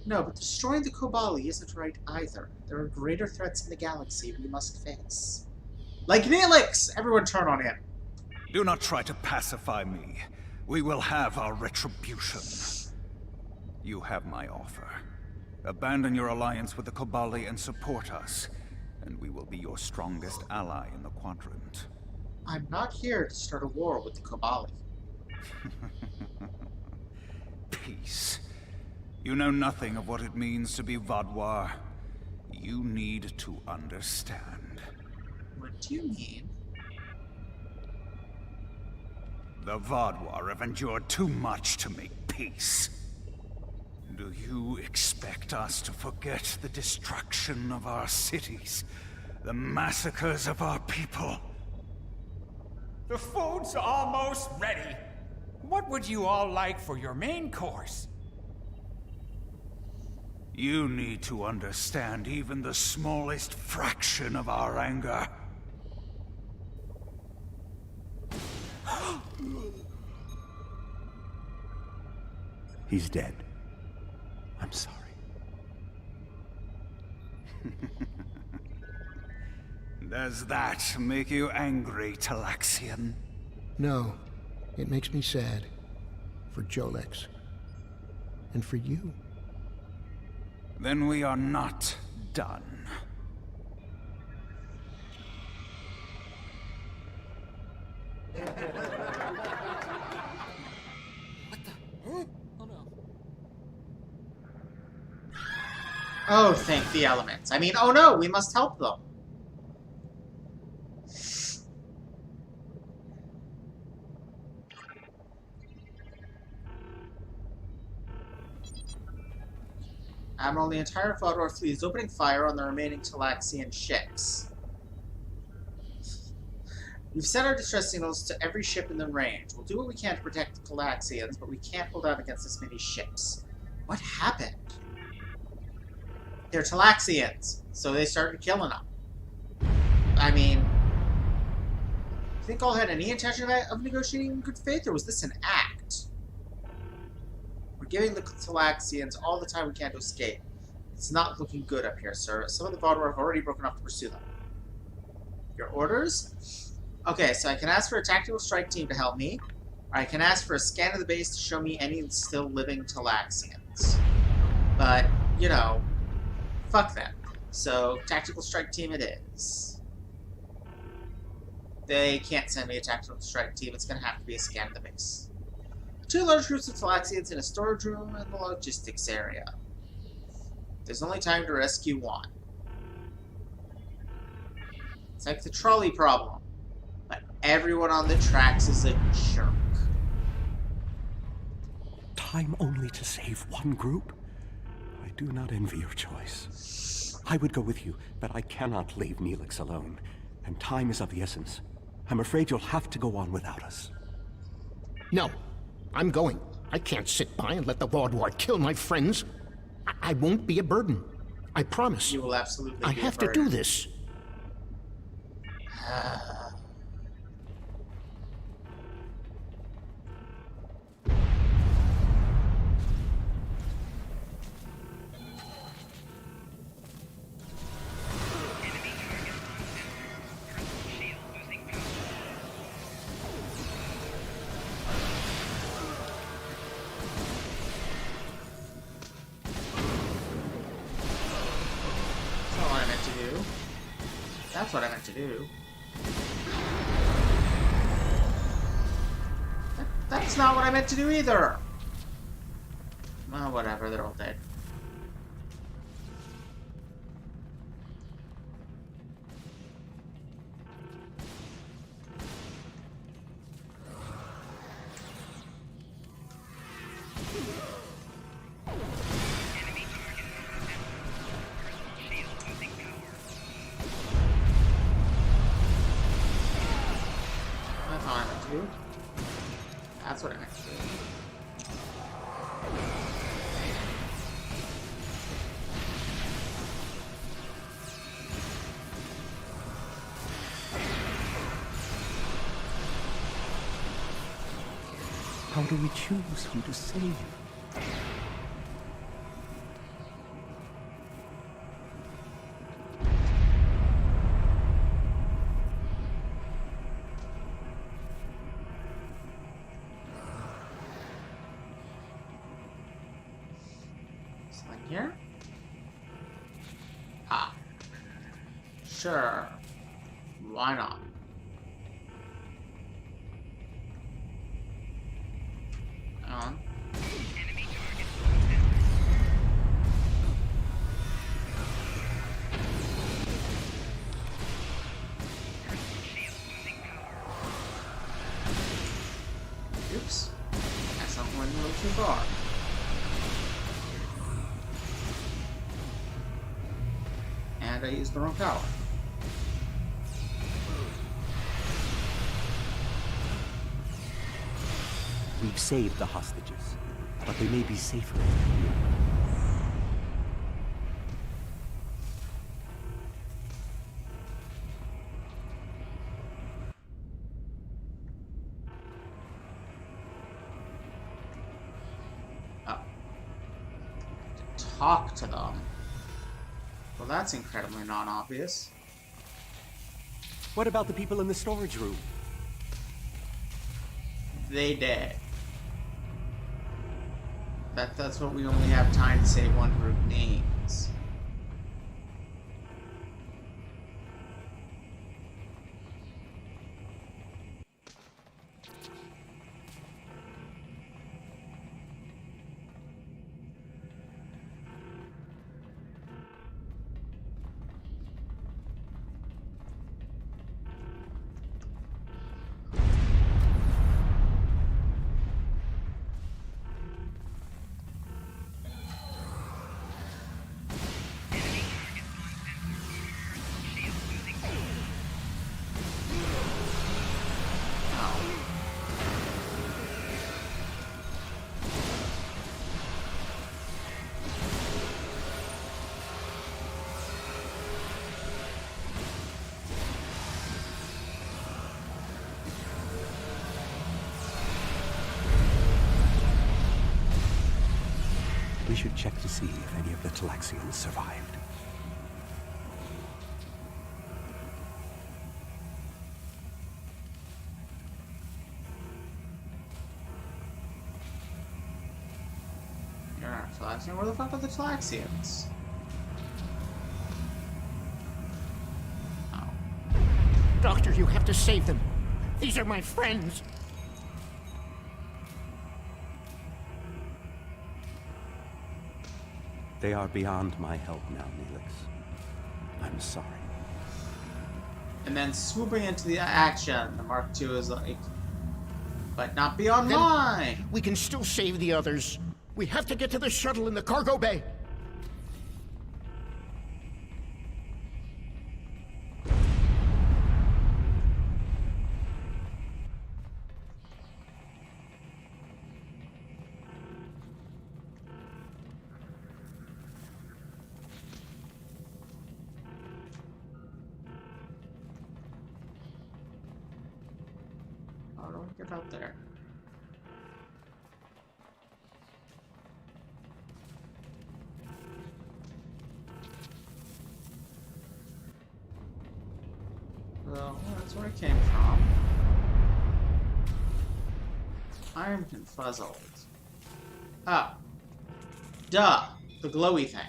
No, but destroying the Cabali isn't right either. There are greater threats in the galaxy we must face. Like Neelix! Everyone turn on him. Do not try to pacify me. We will have our retribution. You have my offer. Abandon your alliance with the Cabali and support us, and we will be your strongest ally in the Quadrant. I'm not here to start a war with the Cabali. Peace. You know nothing of what it means to be Vaudoir. You need to understand. What do you mean? The Vaudoir have endured too much to make peace. Do you expect us to forget the destruction of our cities? The massacres of our people? The food's almost ready. What would you all like for your main course? You need to understand even the smallest fraction of our anger. He's dead. I'm sorry. Does that make you angry, Talaxian? No, it makes me sad. For Jolax. And for you. Then we are not done. Oh, thank the elements. I mean, oh no, we must help them. Admiral, the entire Fodor fleet is opening fire on the remaining Talaxian ships. We've set our distress signals to every ship in the range. We'll do what we can to protect the Talaxians, but we can't hold out against this many ships. What happened? They're Talaxians, so they started killing them. I mean, do you think all had any intention of negotiating in good faith, or was this an act? We're giving the Talaxians all the time we can to escape. It's not looking good up here, sir. Some of the Vaudor have already broken off to pursue them. Your orders? Okay, so I can ask for a tactical strike team to help me, or I can ask for a scan of the base to show me any still living Talaxians. But, you know, fuck them. So, tactical strike team it is. They can't send me a tactical strike team. It's going to have to be a scan of the base. 2 large groups of Talaxians in a storage room in the logistics area. There's only time to rescue 1. It's like the trolley problem. But everyone on the tracks is a jerk. Time only to save 1 group? I do not envy your choice. I would go with you, but I cannot leave Neelix alone. And time is of the essence. I'm afraid you'll have to go on without us. No, I'm going. I can't sit by and let the Vaudor kill my friends. I won't be a burden. I promise. You will absolutely I be have a to burden. do this. That's what I meant to do. That's not what I meant to do either! Well, whatever, they're all dead. That's what I meant to do. How do we choose who to save? Here? Ah. Sure. Why not? Hang on. Oops. That something went a little too far. I used the wrong power. We've saved the hostages, but they may be safer here. Oh. To talk to them. Well, that's incredibly non-obvious. What about the people in the storage room? They dead. That's what we only have time to say one group names. We should check to see if any of the Talaxians survived. You're not Talaxian? Where the fuck are the Talaxians? Doctor, you have to save them. These are my friends. They are beyond my help now, Neelix. I'm sorry. And then swooping into the action, the Mark II is like, but not beyond mine. We can still save the others. We have to get to the shuttle in the cargo bay. How do we get out there? Well, that's where it came from. I'm confuzzled. Ah. Duh. The glowy thing.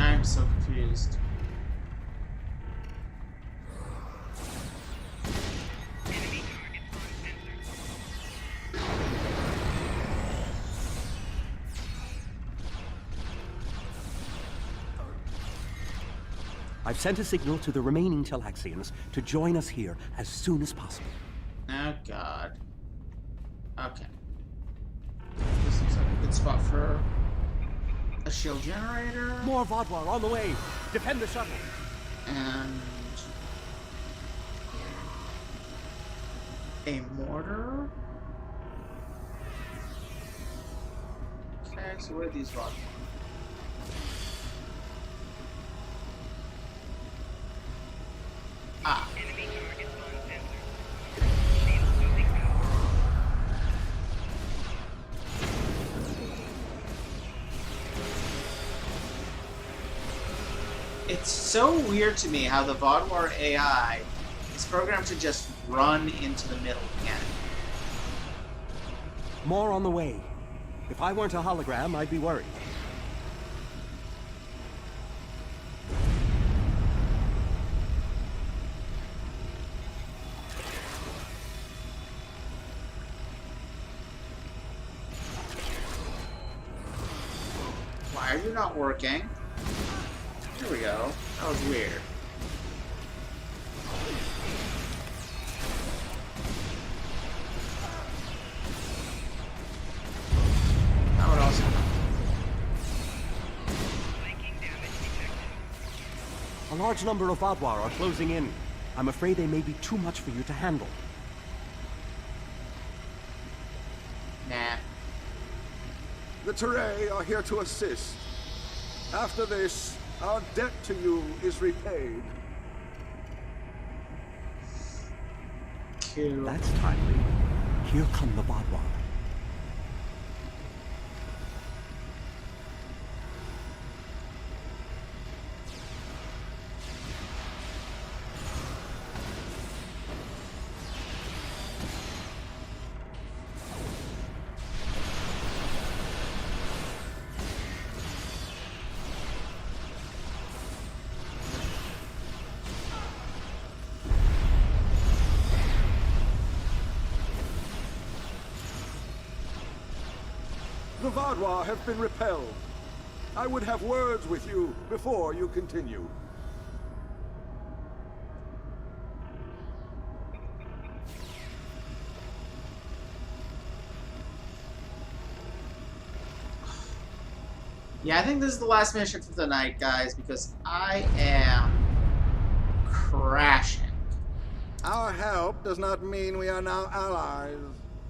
I'm so confused. I've sent a signal to the remaining Talaxians to join us here as soon as possible. Oh god. Okay. This looks like a good spot for a shield generator. More Vodwar on the way. Defend the shuttle. And a mortar. Okay, so where are these Vodwar? Ah. It's so weird to me how the Vodwar AI is programmed to just run into the middle again. More on the way. If I weren't a hologram, I'd be worried. Why are you not working? Here we go. That was weird. That would also help. A large number of Vodwar are closing in. I'm afraid they may be too much for you to handle. Nah. The Teray are here to assist. After this, our debt to you is repaid. Cool. That's timely. Here come the Vodwar. The Vaadwaur have been repelled. I would have words with you before you continue. Yeah, I think this is the last mission for the night, guys, because I am crashing. Our help does not mean we are now allies.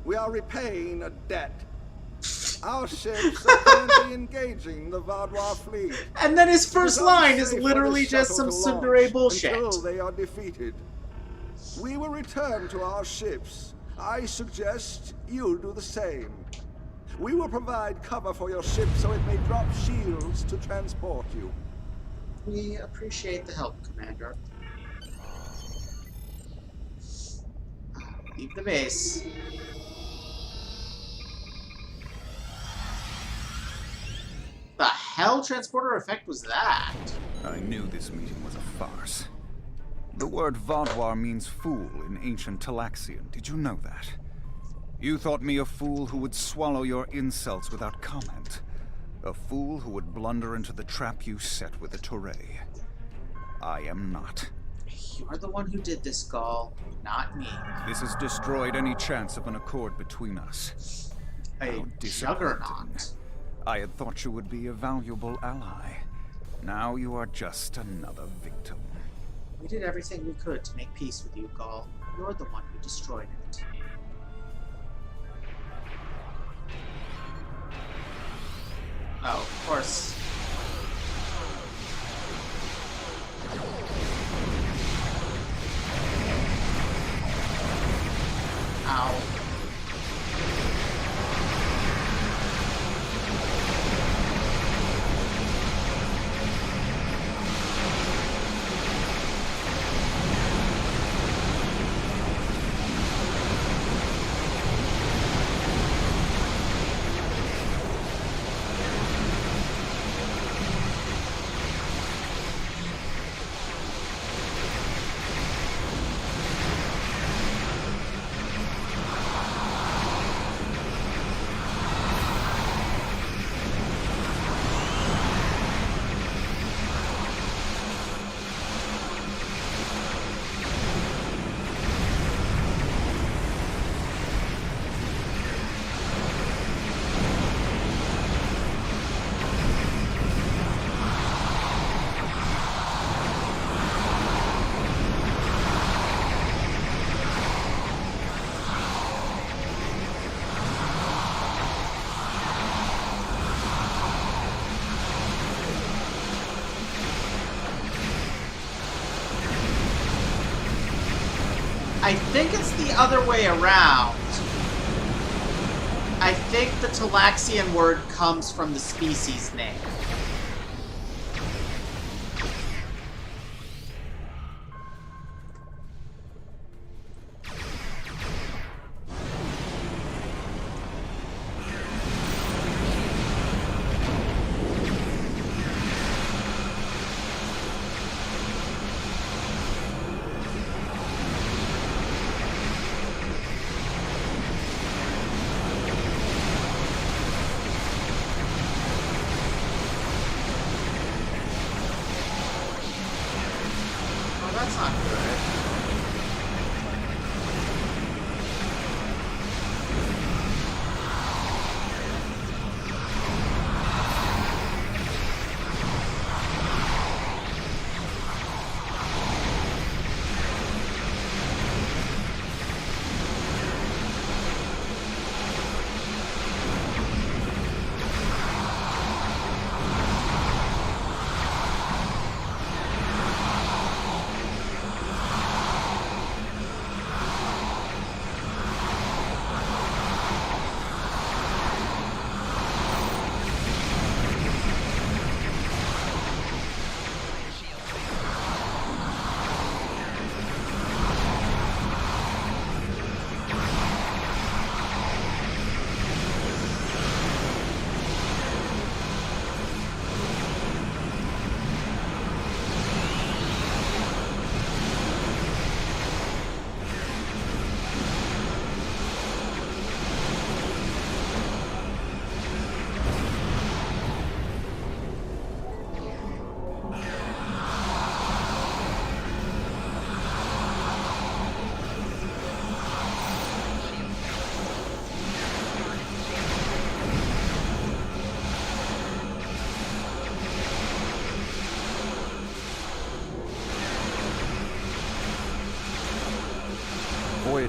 We are repaying a debt. Our ships are currently engaging the Vaadwaur fleet. And then his first line is literally just some tsundere bullshit. Until they are defeated. We will return to our ships. I suggest you do the same. We will provide cover for your ship so it may drop shields to transport you. We appreciate the help, Commander. Leave the base. The hell transporter effect was that? I knew this meeting was a farce. The word Vaadwaur means fool in ancient Talaxian. Did you know that? You thought me a fool who would swallow your insults without comment. A fool who would blunder into the trap you set with the Toray. I am not. You're the one who did this, Gaul, not me. This has destroyed any chance of an accord between us. A juggernaut. I had thought you would be a valuable ally. Now you are just another victim. We did everything we could to make peace with you, Gaul. You're the one who destroyed it. Oh, of course. Ow. I think it's the other way around. I think the Talaxian word comes from the species name.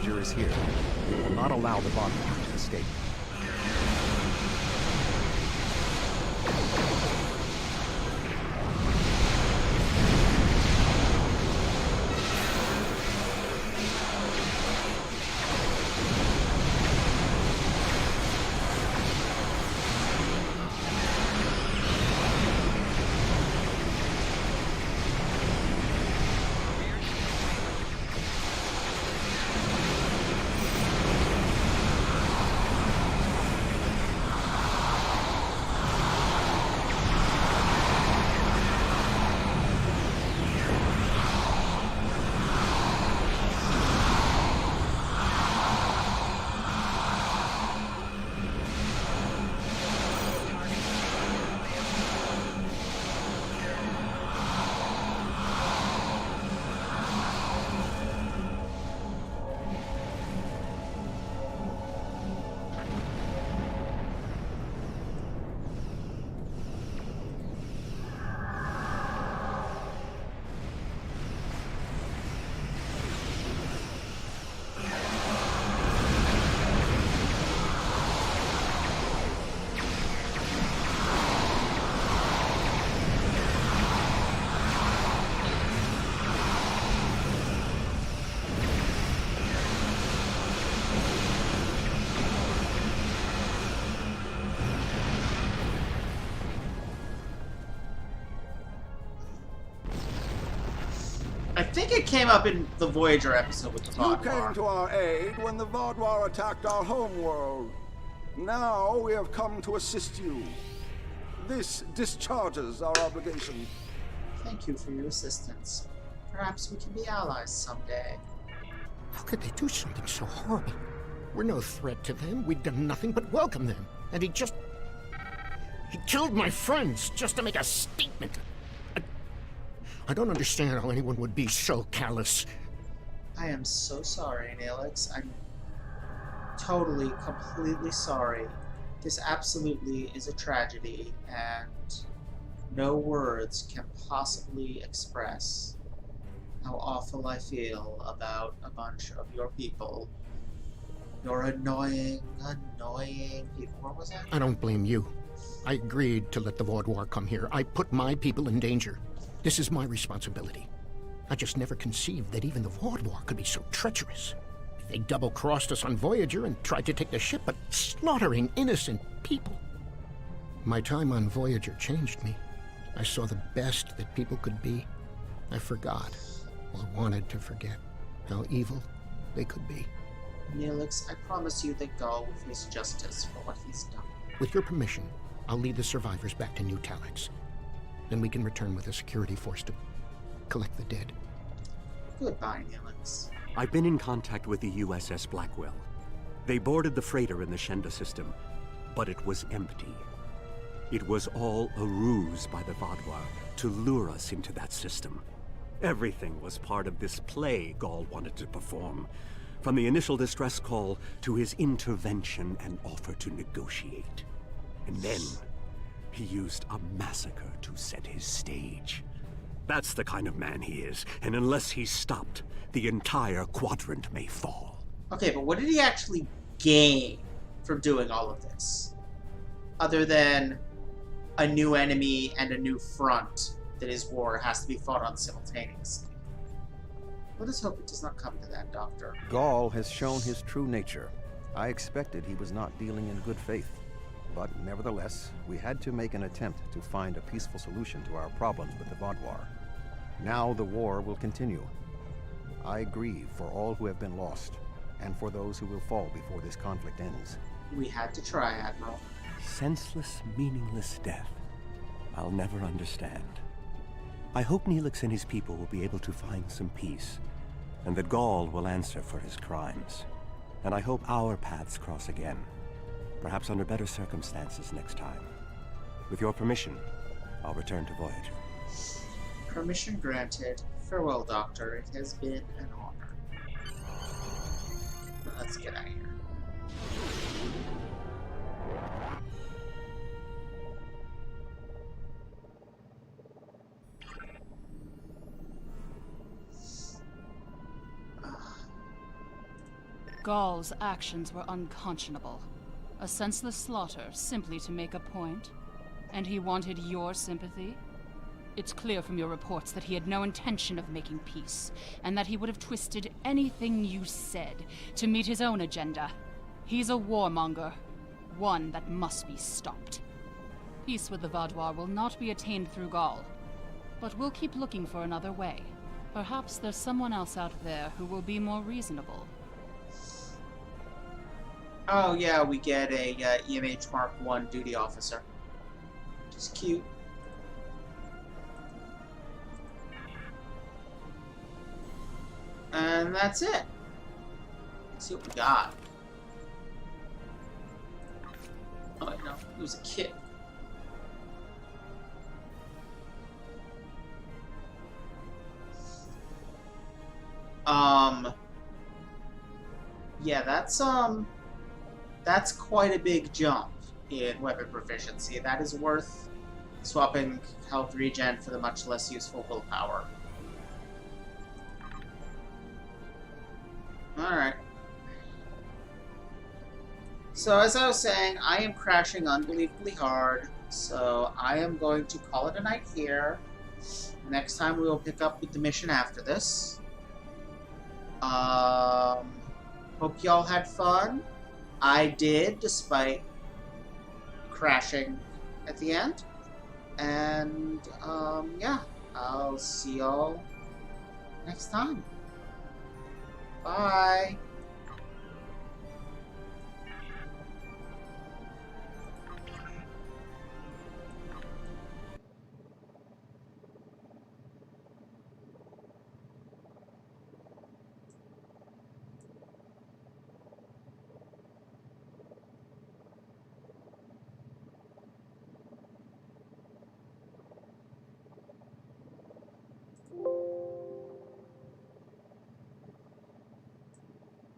Voyager is here. We will not allow the Voyager to escape. I think it came up in the Voyager episode with the You Vaadwaur. came to our aid when the Vaadwaur attacked our homeworld. Now we have come to assist you. This discharges our obligation. Thank you for your assistance. Perhaps we can be allies someday. How could they do something so horrible? We're no threat to them. We've done nothing but welcome them. And he killed my friends just to make a statement. I don't understand how anyone would be so callous. I am so sorry, Neelix. I'm totally, completely sorry. This absolutely is a tragedy, and no words can possibly express how awful I feel about a bunch of your people. Your annoying people. What was that? I don't blame you. I agreed to let the Vaadwaur come here. I put my people in danger. This is my responsibility. I just never conceived that even the Vaadwaur could be so treacherous. They double-crossed us on Voyager and tried to take the ship, but slaughtering innocent people. My time on Voyager changed me. I saw the best that people could be. I forgot, or wanted to forget, how evil they could be. Neelix, I promise you that Gaul will face justice for what he's done. With your permission, I'll lead the survivors back to New Talax. Then we can return with a security force to collect the dead. Goodbye, Neelix. I've been in contact with the USS Blackwell. They boarded the freighter in the Shenda system, but it was empty. It was all a ruse by the Vaadwaur to lure us into that system. Everything was part of this play Gaul wanted to perform, from the initial distress call to his intervention and offer to negotiate. And then he used a massacre to set his stage. That's the kind of man he is, and unless he's stopped, the entire quadrant may fall. Okay, but what did he actually gain from doing all of this? Other than a new enemy and a new front that his war has to be fought on simultaneously. Let us hope it does not come to that, Doctor. Gaul has shown his true nature. I expected he was not dealing in good faith. But nevertheless, we had to make an attempt to find a peaceful solution to our problems with the Vaadwaur. Now the war will continue. I grieve for all who have been lost, and for those who will fall before this conflict ends. We had to try, Admiral. Senseless, meaningless death. I'll never understand. I hope Neelix and his people will be able to find some peace, and that Gaul will answer for his crimes. And I hope our paths cross again. Perhaps under better circumstances next time. With your permission, I'll return to Voyager. Permission granted. Farewell, Doctor. It has been an honor. Let's get out of here. Gaul's actions were unconscionable. A senseless slaughter simply to make a point. And he wanted your sympathy? It's clear from your reports that he had no intention of making peace, and that he would have twisted anything you said to meet his own agenda. He's a warmonger, one that must be stopped. Peace with the Vaudois will not be attained through Gaul, but we'll keep looking for another way. Perhaps there's someone else out there who will be more reasonable. Oh yeah, we get a EMH Mark 1 duty officer. Just cute. And that's it. Let's see what we got. Oh, wait, no. It was a kit. Yeah, that's quite a big jump in weapon proficiency. That is worth swapping health regen for the much less useful willpower. Alright. So, as I was saying, I am crashing unbelievably hard, so I am going to call it a night here. Next time we will pick up with the mission after this. Hope y'all had fun. I did, despite crashing at the end. And, yeah, I'll see y'all next time. Bye.